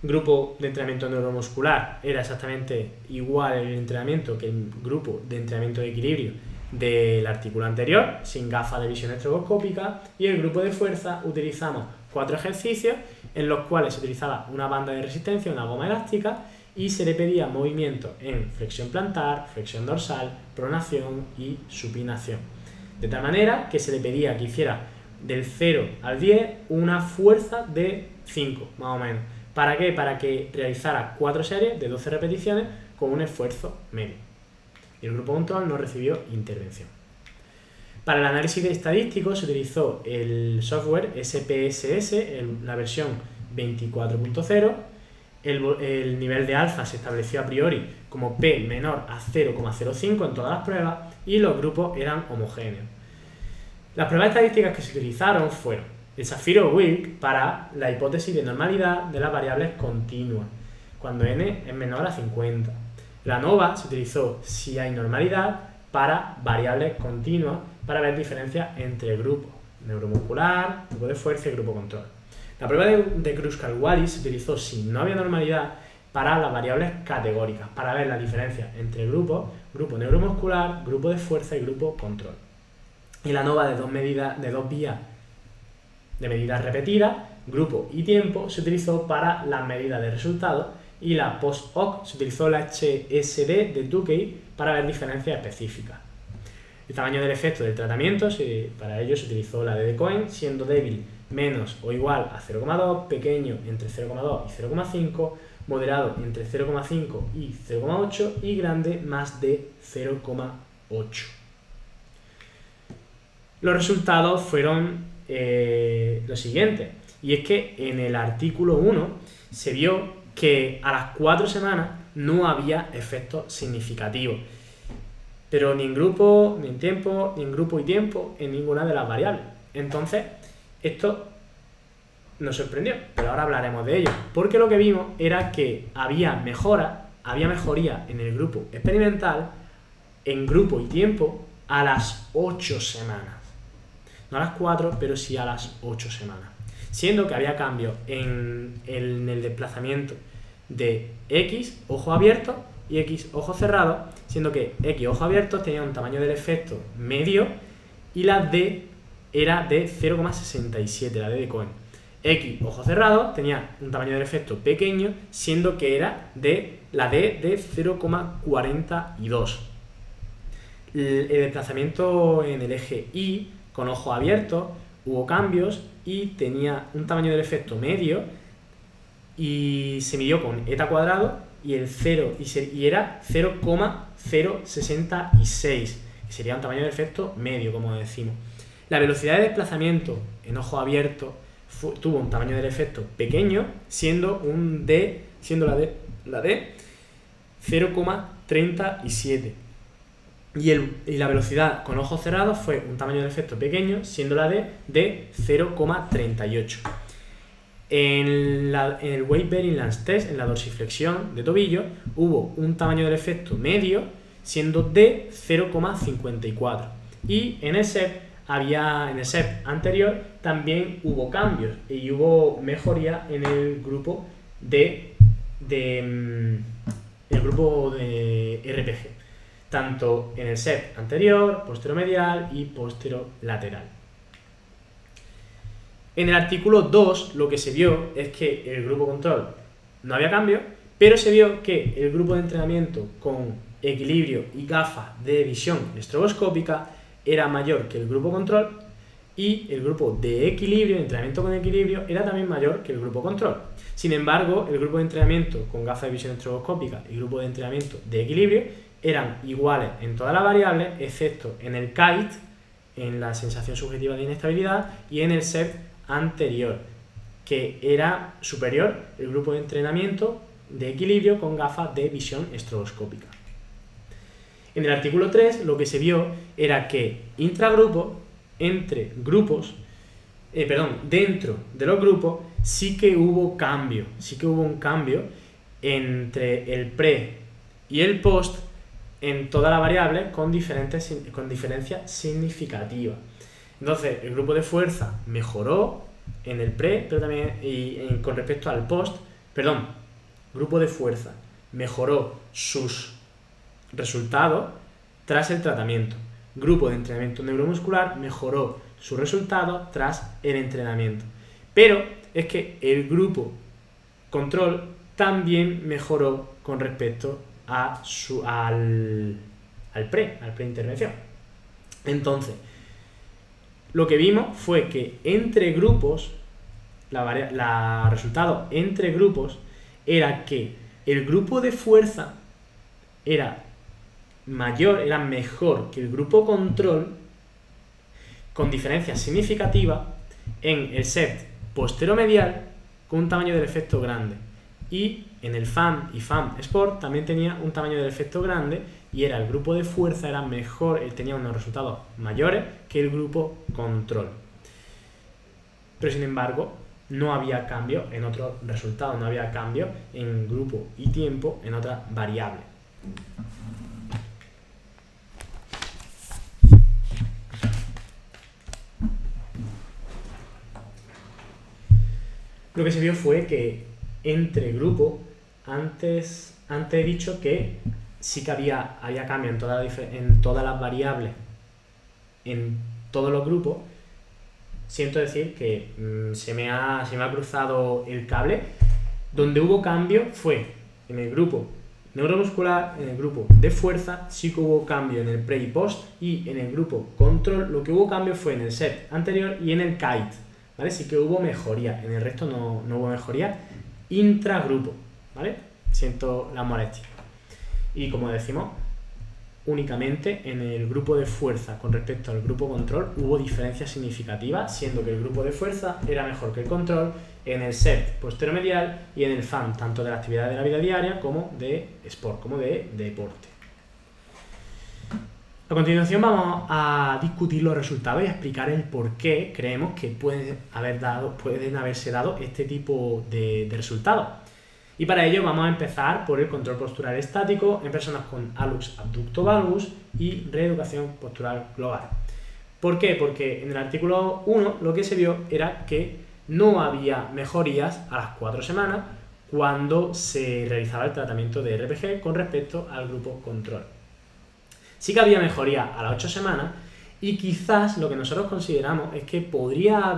Grupo de entrenamiento neuromuscular era exactamente igual el entrenamiento que el grupo de entrenamiento de equilibrio del artículo anterior, sin gafas de visión estroboscópica, y el grupo de fuerza utilizamos 4 ejercicios en los cuales se utilizaba una banda de resistencia, una goma elástica, y se le pedía movimiento en flexión plantar, flexión dorsal, pronación y supinación. De tal manera que se le pedía que hiciera del 0 al 10 una fuerza de 5, más o menos. ¿Para qué? Para que realizara 4 series de 12 repeticiones con un esfuerzo medio. Y el grupo control no recibió intervención. Para el análisis estadístico se utilizó el software SPSS, la versión 24.0. El nivel de alfa se estableció a priori como P menor a 0,05 en todas las pruebas y los grupos eran homogéneos. Las pruebas estadísticas que se utilizaron fueron el Shapiro-Wilk para la hipótesis de normalidad de las variables continuas, cuando n es menor a 50. La ANOVA se utilizó si hay normalidad para variables continuas para ver diferencias entre grupos neuromuscular, grupo de fuerza y grupo control. La prueba de Kruskal-Wallis se utilizó si no había normalidad para las variables categóricas, para ver la diferencia entre grupos, grupo neuromuscular, grupo de fuerza y grupo control. Y la ANOVA de dos vías de medidas repetidas, grupo y tiempo, se utilizó para las medidas de resultados, y la post-hoc se utilizó la HSD de Tukey para ver diferencias específicas. El tamaño del efecto del tratamiento, para ello se utilizó la de Cohen, siendo débil menos o igual a 0,2, pequeño entre 0,2 y 0,5, moderado entre 0,5 y 0,8 y grande más de 0,8. Los resultados fueron los siguientes, y es que en el artículo 1 se vio que a las 4 semanas no había efectos significativos, pero ni en grupo, ni en tiempo, ni en grupo y tiempo, en ninguna de las variables. Entonces, esto nos sorprendió, pero ahora hablaremos de ello, porque lo que vimos era que había mejoría en el grupo experimental, en grupo y tiempo, a las 8 semanas. No a las 4, pero sí a las 8 semanas. Siendo que había cambios en el desplazamiento de X, ojo abierto, y X ojos cerrados, siendo que X ojos abiertos tenía un tamaño del efecto medio y la D era de 0,67, la D de Cohen. X ojos cerrados tenía un tamaño del efecto pequeño, siendo que era de la D de 0,42. El desplazamiento en el eje Y con ojos abiertos hubo cambios y tenía un tamaño del efecto medio y se midió con eta cuadrado y el 0 y era 0,066, que sería un tamaño del efecto medio, como decimos. La velocidad de desplazamiento en ojos abiertos tuvo un tamaño del efecto pequeño, siendo la D 0,37. Y la velocidad con ojos cerrados fue un tamaño del efecto pequeño, siendo la D de 0,38. En el weight bearing lance test, en la dorsiflexión de tobillo, hubo un tamaño del efecto medio, siendo de 0,54. Y en el SEP anterior también hubo cambios y hubo mejoría en el grupo de RPG, tanto en el SEP anterior, posteromedial y posterolateral. En el artículo 2 lo que se vio es que el grupo control no había cambio, pero se vio que el grupo de entrenamiento con equilibrio y gafas de visión estroboscópica era mayor que el grupo control y el grupo de equilibrio, entrenamiento con equilibrio, era también mayor que el grupo control. Sin embargo, el grupo de entrenamiento con gafas de visión estroboscópica y el grupo de entrenamiento de equilibrio eran iguales en todas las variables, excepto en el KIT, en la sensación subjetiva de inestabilidad, y en el SEP anterior, que era superior el grupo de entrenamiento de equilibrio con gafas de visión estroboscópica. En el artículo 3 lo que se vio era que intragrupo, dentro de los grupos sí que hubo un cambio entre el pre y el post en todas las variables con diferencia significativa. Entonces el grupo de fuerza mejoró en el pre, pero también con respecto al post, grupo de fuerza mejoró sus resultados tras el tratamiento. Grupo de entrenamiento neuromuscular mejoró sus resultados tras el entrenamiento. Pero es que el grupo control también mejoró con respecto al preintervención. Entonces, lo que vimos fue que entre grupos, la resultado entre grupos era que el grupo de fuerza era mejor que el grupo control con diferencia significativa en el set posteromedial con un tamaño del efecto grande, y en el FAM y FAM Sport también tenía un tamaño del efecto grande y era el grupo de fuerza era mejor, tenía unos resultados mayores que el grupo control. Pero sin embargo no había cambio en otros resultados, no había cambio en grupo y tiempo en otras variables. Lo que se vio fue que entre grupos, antes he dicho que sí que había cambio en todas las variables, en todos los grupos. Siento decir que se me ha cruzado el cable. Donde hubo cambio fue en el grupo neuromuscular, en el grupo de fuerza, sí que hubo cambio en el pre y post, y en el grupo control lo que hubo cambio fue en el set anterior y en el kite, ¿vale? Sí que hubo mejoría, en el resto no hubo mejoría intragrupo, ¿vale? Siento la molestia. Y como decimos, únicamente en el grupo de fuerza con respecto al grupo control hubo diferencias significativas, siendo que el grupo de fuerza era mejor que el control en el set posteromedial y en el FAM, tanto de la actividad de la vida diaria como de sport, como de deporte. A continuación vamos a discutir los resultados y a explicar el por qué creemos que pueden haberse dado este tipo de resultados. Y para ello vamos a empezar por el control postural estático en personas con hallux abducto valgus y reeducación postural global. ¿Por qué? Porque en el artículo 1 lo que se vio era que no había mejorías a las 4 semanas cuando se realizaba el tratamiento de RPG con respecto al grupo control. Sí que había mejoría a las 8 semanas y quizás lo que nosotros consideramos es que podría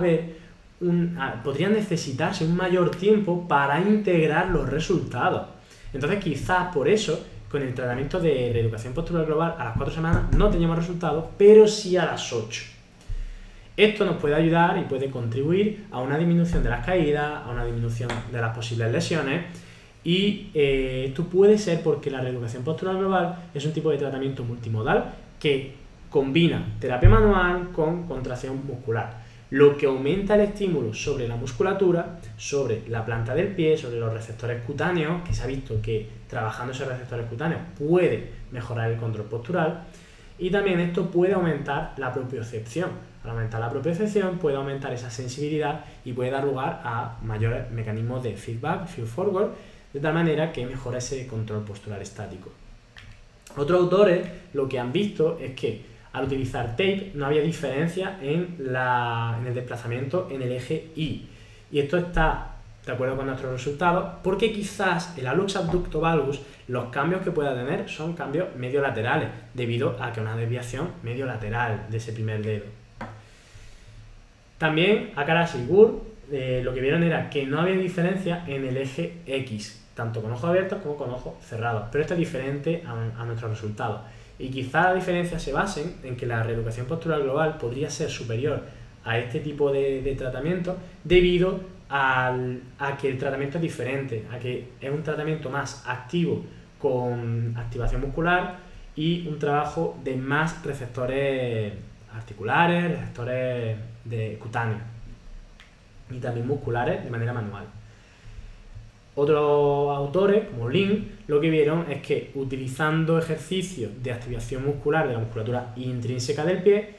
necesitarse un mayor tiempo para integrar los resultados. Entonces quizás por eso con el tratamiento de reeducación postural global a las 4 semanas no teníamos resultados, pero sí a las 8. Esto nos puede ayudar y puede contribuir a una disminución de las caídas, a una disminución de las posibles lesiones, y esto puede ser porque la reeducación postural global es un tipo de tratamiento multimodal que combina terapia manual con contracción muscular, lo que aumenta el estímulo sobre la musculatura, sobre la planta del pie, sobre los receptores cutáneos, que se ha visto que trabajando esos receptores cutáneos puede mejorar el control postural, y también esto puede aumentar la propiocepción. Al aumentar la propiocepción puede aumentar esa sensibilidad y puede dar lugar a mayores mecanismos de feedback, feed-forward, de tal manera que mejora ese control postural estático. Otros autores lo que han visto es que al utilizar tape no había diferencia en el desplazamiento en el eje Y. Y esto está de acuerdo con nuestros resultados porque quizás el hallux abductor valgus, los cambios que pueda tener son cambios mediolaterales debido a que una desviación mediolateral de ese primer dedo. También Akaras y Gur lo que vieron era que no había diferencia en el eje X, tanto con ojos abiertos como con ojos cerrados, pero esto es diferente a nuestros resultados. Y quizá la diferencia se base en que la reeducación postural global podría ser superior a este tipo de tratamiento debido a que el tratamiento es diferente, a que es un tratamiento más activo con activación muscular y un trabajo de más receptores articulares, receptores cutáneos y también musculares de manera manual. Otros autores, como Lin, lo que vieron es que utilizando ejercicios de activación muscular de la musculatura intrínseca del pie,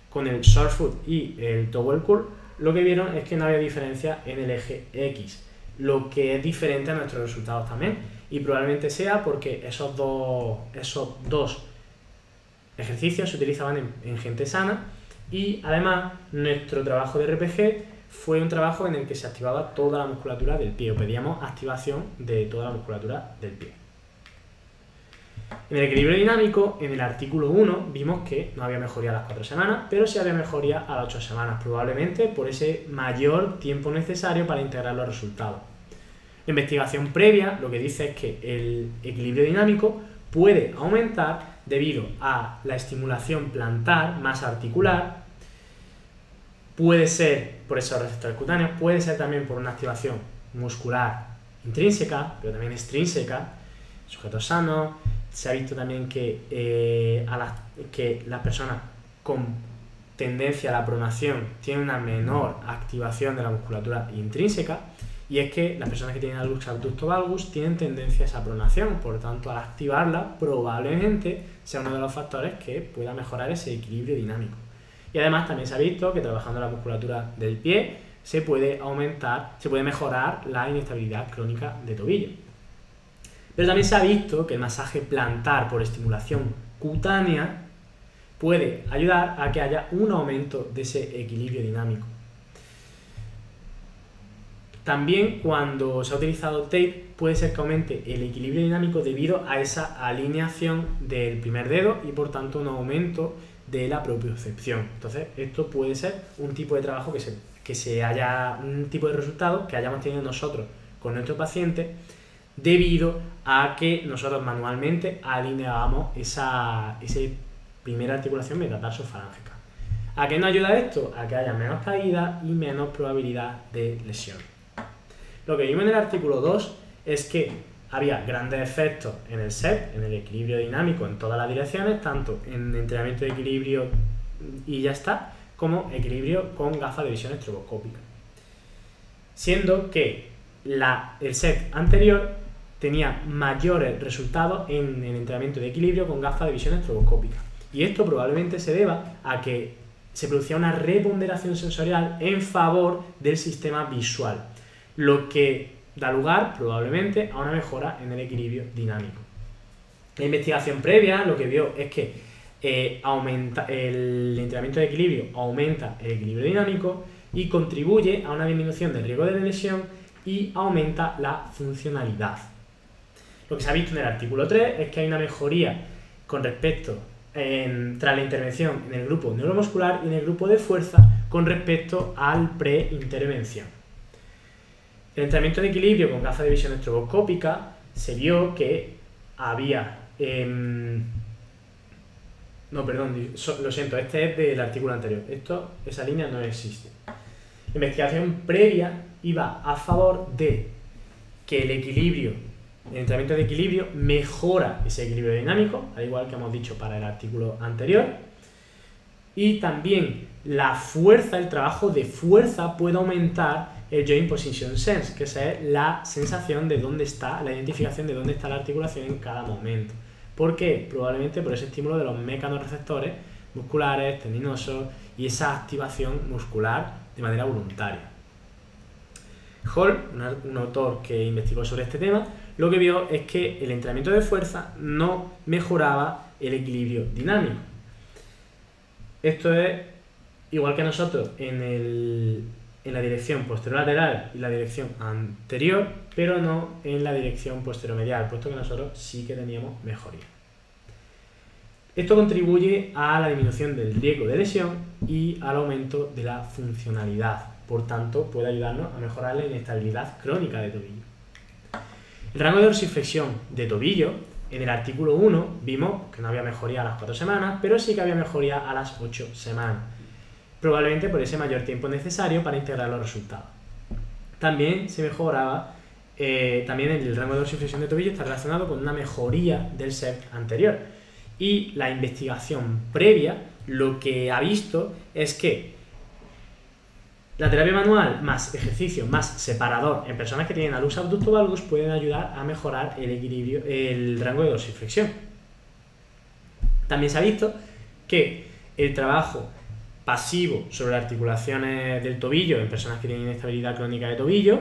con el short foot y el towel curl, lo que vieron es que no había diferencia en el eje X, lo que es diferente a nuestros resultados también, y probablemente sea porque esos dos ejercicios se utilizaban en gente sana, y además nuestro trabajo de RPG fue un trabajo en el que se activaba toda la musculatura del pie, o pedíamos activación de toda la musculatura del pie. En el equilibrio dinámico, en el artículo 1, vimos que no había mejoría a las 4 semanas, pero sí había mejoría a las 8 semanas, probablemente por ese mayor tiempo necesario para integrar los resultados. La investigación previa lo que dice es que el equilibrio dinámico puede aumentar debido a la estimulación plantar más articular. Puede ser por esos receptores cutáneos, puede ser también por una activación muscular intrínseca, pero también extrínseca, sujetos sanos. Se ha visto también que las personas con tendencia a la pronación tienen una menor activación de la musculatura intrínseca, y es que las personas que tienen hallux abductor valgus tienen tendencia a esa pronación, por lo tanto al activarla probablemente sea uno de los factores que pueda mejorar ese equilibrio dinámico. Y además también se ha visto que trabajando la musculatura del pie se puede mejorar la inestabilidad crónica de tobillo. Pero también se ha visto que el masaje plantar por estimulación cutánea puede ayudar a que haya un aumento de ese equilibrio dinámico. También cuando se ha utilizado tape puede ser que aumente el equilibrio dinámico debido a esa alineación del primer dedo y por tanto un aumento de la propiocepción. Entonces esto puede ser un tipo de trabajo un tipo de resultado que hayamos tenido nosotros con nuestro paciente debido a que nosotros manualmente alineábamos esa primera articulación metatarsofalángea. ¿A qué nos ayuda esto? A que haya menos caída y menos probabilidad de lesión. Lo que vimos en el artículo 2 es que había grandes efectos en el SET, en el equilibrio dinámico en todas las direcciones, tanto en entrenamiento de equilibrio y ya está, como equilibrio con gafas de visión estroboscópica. Siendo que el SET anterior tenía mayores resultados en el entrenamiento de equilibrio con gafas de visión estroboscópica. Y esto probablemente se deba a que se producía una reponderación sensorial en favor del sistema visual, lo que da lugar probablemente a una mejora en el equilibrio dinámico. La investigación previa lo que vio es que el entrenamiento de equilibrio aumenta el equilibrio dinámico y contribuye a una disminución del riesgo de lesión y aumenta la funcionalidad. Lo que se ha visto en el artículo 3 es que hay una mejoría con respecto tras la intervención en el grupo neuromuscular y en el grupo de fuerza con respecto al preintervención. El entrenamiento de equilibrio con gafas de visión estroboscópica se vio que había... No, perdón, lo siento, este es del artículo anterior. Esa línea no existe. La investigación previa iba a favor de que el entrenamiento de equilibrio mejora ese equilibrio dinámico, al igual que hemos dicho para el artículo anterior. Y también la fuerza, el trabajo de fuerza puede aumentar el Joint Position Sense, que esa es la sensación de dónde está, la identificación de dónde está la articulación en cada momento. ¿Por qué? Probablemente por ese estímulo de los mecanorreceptores musculares, tendinosos y esa activación muscular de manera voluntaria. Hall, un autor que investigó sobre este tema, lo que vio es que el entrenamiento de fuerza no mejoraba el equilibrio dinámico. Esto es igual que nosotros en la dirección posterolateral y la dirección anterior, pero no en la dirección posteromedial, puesto que nosotros sí que teníamos mejoría. Esto contribuye a la disminución del riesgo de lesión y al aumento de la funcionalidad. Por tanto, puede ayudarnos a mejorar la inestabilidad crónica de tobillo. El rango de dorsiflexión de tobillo, en el artículo 1 vimos que no había mejoría a las 4 semanas, pero sí que había mejoría a las 8 semanas. Probablemente por ese mayor tiempo necesario para integrar los resultados. También se mejoraba, también el rango de dorsiflexión de tobillo está relacionado con una mejoría del SEPT anterior. Y la investigación previa lo que ha visto es que la terapia manual más ejercicio más separador en personas que tienen alus abductor valgus pueden ayudar a mejorar el equilibrio, el rango de dorsiflexión. También se ha visto que el trabajo pasivo sobre las articulaciones del tobillo en personas que tienen inestabilidad crónica de tobillo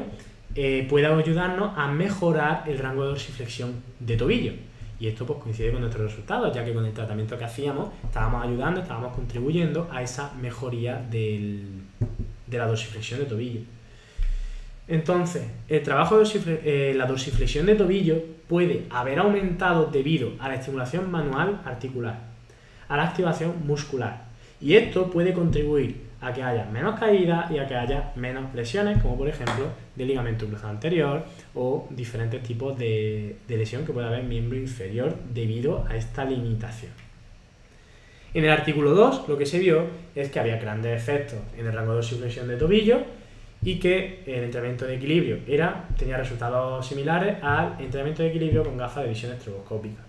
puede ayudarnos a mejorar el rango de dorsiflexión de tobillo. Y esto pues coincide con nuestros resultados, ya que con el tratamiento que hacíamos estábamos ayudando, estábamos contribuyendo a esa mejoría de la dorsiflexión de tobillo. Entonces, el trabajo de la dorsiflexión de tobillo puede haber aumentado debido a la estimulación manual articular, a la activación muscular. Y esto puede contribuir a que haya menos caídas y a que haya menos lesiones, como por ejemplo de ligamento cruzado anterior o diferentes tipos de lesión que puede haber en miembro inferior debido a esta limitación. En el artículo 2 lo que se vio es que había grandes efectos en el rango de dorsiflexión de tobillo y que el entrenamiento de equilibrio tenía resultados similares al entrenamiento de equilibrio con gafas de visión estroboscópica.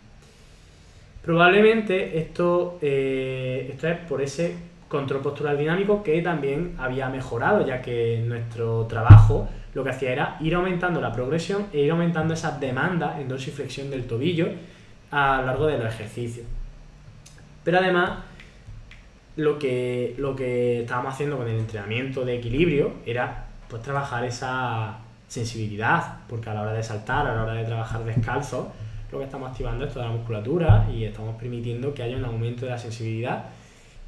Probablemente esto es por ese control postural dinámico que también había mejorado, ya que nuestro trabajo lo que hacía era ir aumentando la progresión e ir aumentando esas demandas en dorsiflexión del tobillo a lo largo de los ejercicios. Pero además, lo que estábamos haciendo con el entrenamiento de equilibrio era pues trabajar esa sensibilidad, porque a la hora de saltar, a la hora de trabajar descalzo, lo que estamos activando es toda la musculatura y estamos permitiendo que haya un aumento de la sensibilidad.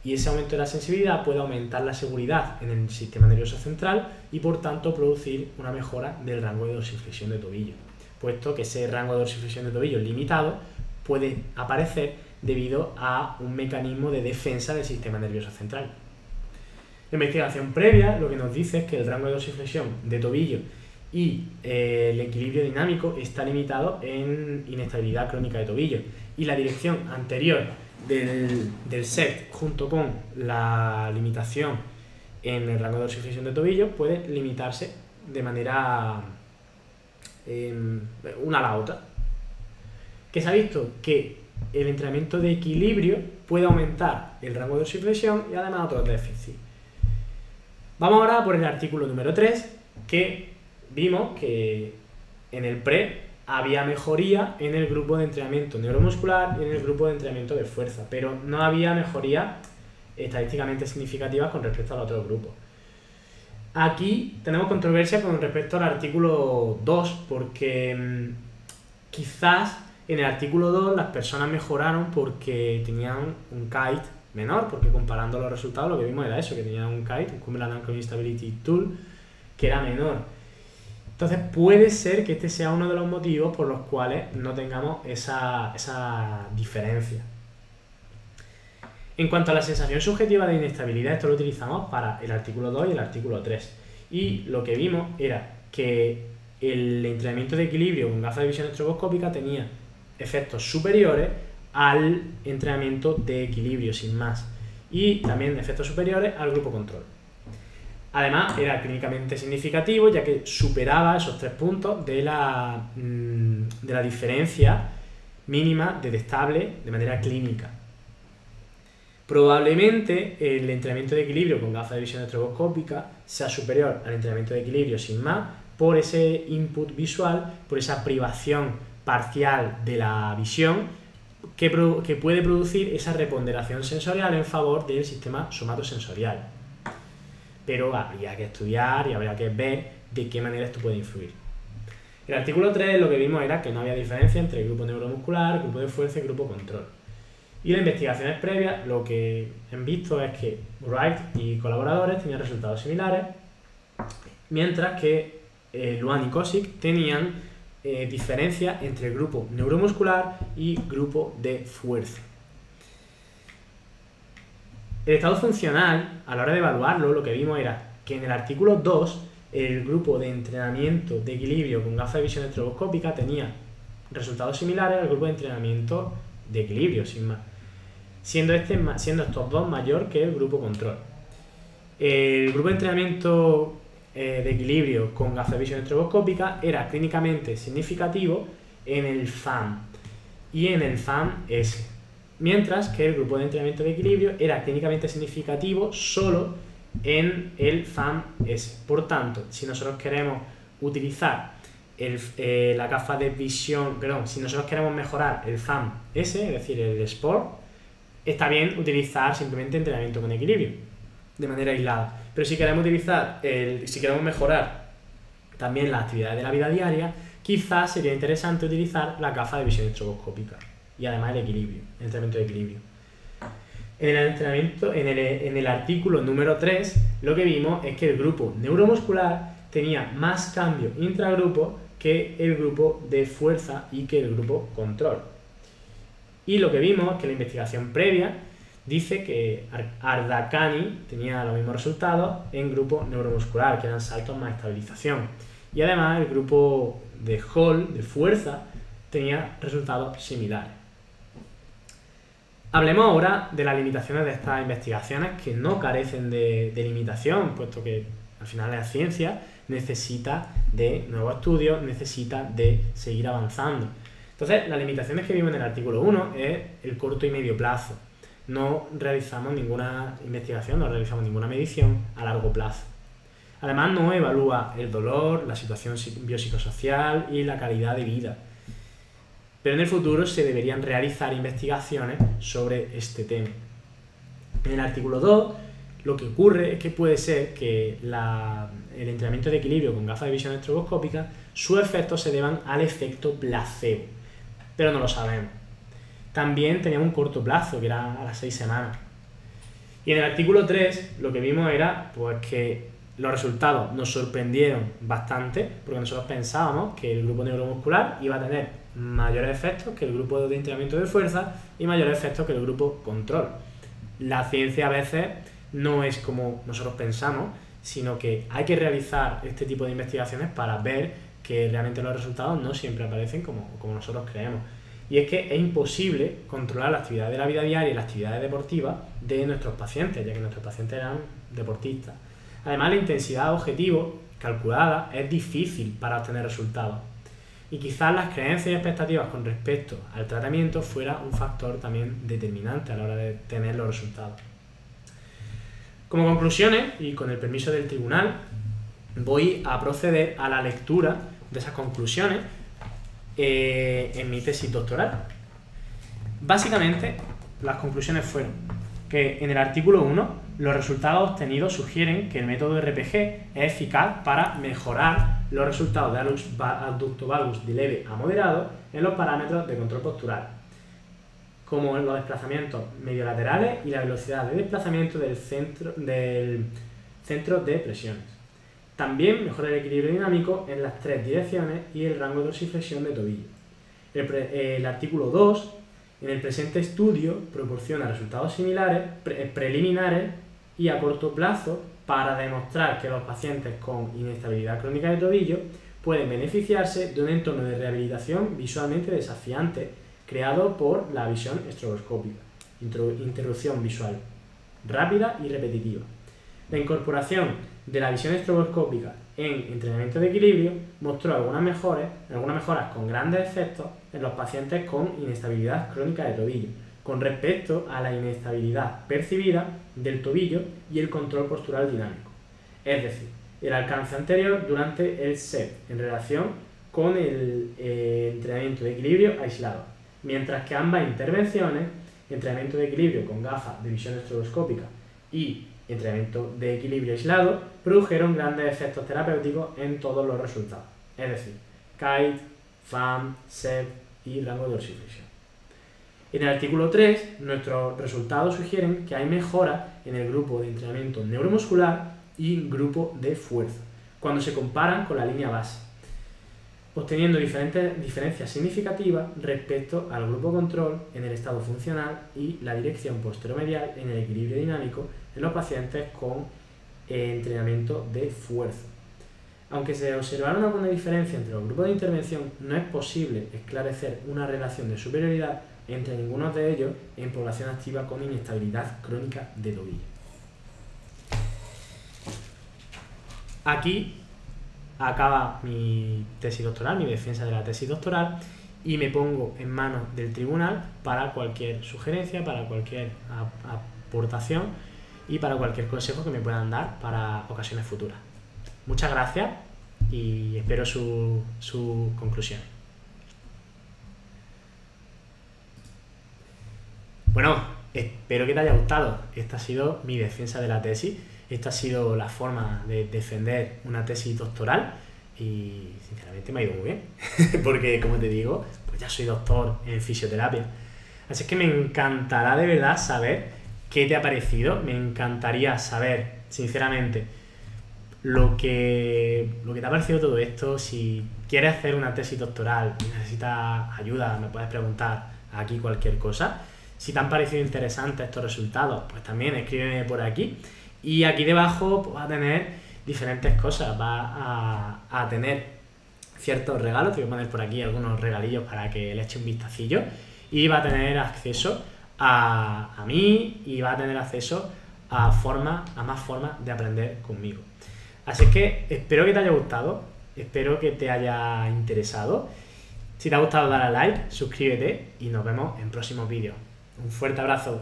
Y ese aumento de la sensibilidad puede aumentar la seguridad en el sistema nervioso central y por tanto producir una mejora del rango de dorsiflexión de tobillo, puesto que ese rango de dorsiflexión de tobillo limitado puede aparecer debido a un mecanismo de defensa del sistema nervioso central. La investigación previa lo que nos dice es que el rango de dorsiflexión de tobillo y el equilibrio dinámico está limitado en inestabilidad crónica de tobillo, y la dirección anterior del SEPT junto con la limitación en el rango de dorsiflexión de tobillo puede limitarse de manera una a la otra. Que se ha visto que el entrenamiento de equilibrio puede aumentar el rango de dorsiflexión y además otros déficits. Vamos ahora por el artículo número 3, que vimos que en el pre había mejoría en el grupo de entrenamiento neuromuscular y en el grupo de entrenamiento de fuerza, pero no había mejoría estadísticamente significativa con respecto al otro grupo. Aquí tenemos controversia con respecto al artículo 2, porque quizás en el artículo 2 las personas mejoraron porque tenían un kite menor, porque comparando los resultados lo que vimos era eso, que tenían un kite, un Cumberland Ankle Instability Tool, que era menor. Entonces puede ser que este sea uno de los motivos por los cuales no tengamos esa diferencia. En cuanto a la sensación subjetiva de inestabilidad, esto lo utilizamos para el artículo 2 y el artículo 3. Y lo que vimos era que el entrenamiento de equilibrio con gafas de visión estroboscópica tenía efectos superiores al entrenamiento de equilibrio, sin más. Y también efectos superiores al grupo control. Además, era clínicamente significativo, ya que superaba esos 3 puntos de la diferencia mínima detectable de manera clínica. Probablemente el entrenamiento de equilibrio con gafas de visión estroboscópica sea superior al entrenamiento de equilibrio sin más por ese input visual, por esa privación parcial de la visión que puede producir esa reponderación sensorial en favor del sistema somatosensorial. Pero habría que estudiar y habría que ver de qué manera esto puede influir. En el artículo 3 lo que vimos era que no había diferencia entre grupo neuromuscular, grupo de fuerza y grupo control. Y las investigaciones previas lo que han visto es que Wright y colaboradores tenían resultados similares, mientras que Luan y Kosick tenían diferencias entre grupo neuromuscular y grupo de fuerza. El estado funcional, a la hora de evaluarlo, lo que vimos era que en el artículo 2 el grupo de entrenamiento de equilibrio con gafas de visión estroboscópica tenía resultados similares al grupo de entrenamiento de equilibrio, sin más, siendo estos dos mayor que el grupo control. El grupo de entrenamiento de equilibrio con gafas de visión estroboscópica era clínicamente significativo en el FAM y en el FAM-S, mientras que el grupo de entrenamiento de equilibrio era clínicamente significativo solo en el FAM-S. Por tanto, si nosotros queremos utilizar la gafa de visión, si nosotros queremos mejorar el FAM-S, es decir, el Sport, está bien utilizar simplemente entrenamiento con equilibrio, de manera aislada. Pero si queremos mejorar también las actividades de la vida diaria, quizás sería interesante utilizar la gafa de visión estroboscópica y además el entrenamiento de equilibrio. En el artículo número 3, lo que vimos es que el grupo neuromuscular tenía más cambio intragrupo que el grupo de fuerza y que el grupo control. Y lo que vimos es que la investigación previa dice que Ardakani tenía los mismos resultados en grupo neuromuscular, que eran saltos más estabilización. Y además el grupo de Hall, de fuerza, tenía resultados similares. Hablemos ahora de las limitaciones de estas investigaciones, que no carecen de limitación, puesto que al final la ciencia necesita de nuevos estudios, necesita de seguir avanzando. Entonces, las limitaciones que vimos en el artículo 1 es el corto y medio plazo. No realizamos ninguna investigación, no realizamos ninguna medición a largo plazo. Además, no evalúa el dolor, la situación biopsicosocial y la calidad de vida. Pero en el futuro se deberían realizar investigaciones sobre este tema. En el artículo 2, lo que ocurre es que puede ser que el entrenamiento de equilibrio con gafas de visión estroboscópica, sus efectos se deban al efecto placebo, pero no lo sabemos. También tenía un corto plazo, que era a las 6 semanas. Y en el artículo 3, lo que vimos era pues, que los resultados nos sorprendieron bastante, porque nosotros pensábamos que el grupo neuromuscular iba a tener mayores efectos que el grupo de entrenamiento de fuerza y mayores efectos que el grupo control. La ciencia a veces no es como nosotros pensamos, sino que hay que realizar este tipo de investigaciones para ver que realmente los resultados no siempre aparecen como nosotros creemos. Y es que es imposible controlar la actividad de la vida diaria y las actividades deportivas de nuestros pacientes, ya que nuestros pacientes eran deportistas. Además, la intensidad objetivo calculada es difícil para obtener resultados. Y quizás las creencias y expectativas con respecto al tratamiento fuera un factor también determinante a la hora de tener los resultados. Como conclusiones, y con el permiso del tribunal, voy a proceder a la lectura de esas conclusiones en mi tesis doctoral. Básicamente, las conclusiones fueron que en el artículo 1 los resultados obtenidos sugieren que el método RPG es eficaz para mejorar los resultados de abducto valgus de leve a moderado en los parámetros de control postural, como en los desplazamientos mediolaterales y la velocidad de desplazamiento del centro de presiones. También mejora el equilibrio dinámico en las 3 direcciones y el rango de dorsiflexión de tobillo. El artículo 2, en el presente estudio, proporciona resultados similares, preliminares y a corto plazo para demostrar que los pacientes con inestabilidad crónica de tobillo pueden beneficiarse de un entorno de rehabilitación visualmente desafiante creado por la visión estroboscópica, interrupción visual rápida y repetitiva. La incorporación de la visión estroboscópica en entrenamiento de equilibrio mostró algunas mejoras con grandes efectos en los pacientes con inestabilidad crónica de tobillo, con respecto a la inestabilidad percibida del tobillo y el control postural dinámico. Es decir, el alcance anterior durante el set en relación con el entrenamiento de equilibrio aislado, mientras que ambas intervenciones, entrenamiento de equilibrio con gafas de visión estroboscópica y entrenamiento de equilibrio aislado, produjeron grandes efectos terapéuticos en todos los resultados, es decir, kite, FAM, SEP y rango de dorsiflexión. En el artículo 3, nuestros resultados sugieren que hay mejoras en el grupo de entrenamiento neuromuscular y grupo de fuerza, cuando se comparan con la línea base, obteniendo diferencias significativas respecto al grupo control en el estado funcional y la dirección posteromedial en el equilibrio dinámico en los pacientes con entrenamiento de fuerza. Aunque se observaron alguna diferencia entre los grupos de intervención, no es posible esclarecer una relación de superioridad entre ninguno de ellos en población activa con inestabilidad crónica de tobillo. Aquí acaba mi tesis doctoral, mi defensa de la tesis doctoral, y me pongo en manos del tribunal para cualquier sugerencia, para cualquier aportación y para cualquier consejo que me puedan dar para ocasiones futuras. Muchas gracias y espero su conclusión. Bueno, espero que te haya gustado. Esta ha sido mi defensa de la tesis. Esta ha sido la forma de defender una tesis doctoral y sinceramente me ha ido muy bien. Porque, como te digo, pues ya soy doctor en fisioterapia. Así que me encantará de verdad saber qué te ha parecido. Me encantaría saber, sinceramente, lo que te ha parecido todo esto. Si quieres hacer una tesis doctoral y necesitas ayuda, me puedes preguntar aquí cualquier cosa. Si te han parecido interesantes estos resultados, pues también escríbeme por aquí. Y aquí debajo pues, vas a tener diferentes cosas. Vas a tener ciertos regalos. Te voy a poner por aquí algunos regalillos para que le eche un vistacillo. Y va a tener acceso a mí y va a tener acceso a más formas de aprender conmigo. Así que espero que te haya gustado. Espero que te haya interesado. Si te ha gustado, dale a like, suscríbete y nos vemos en próximos vídeos. Un fuerte abrazo.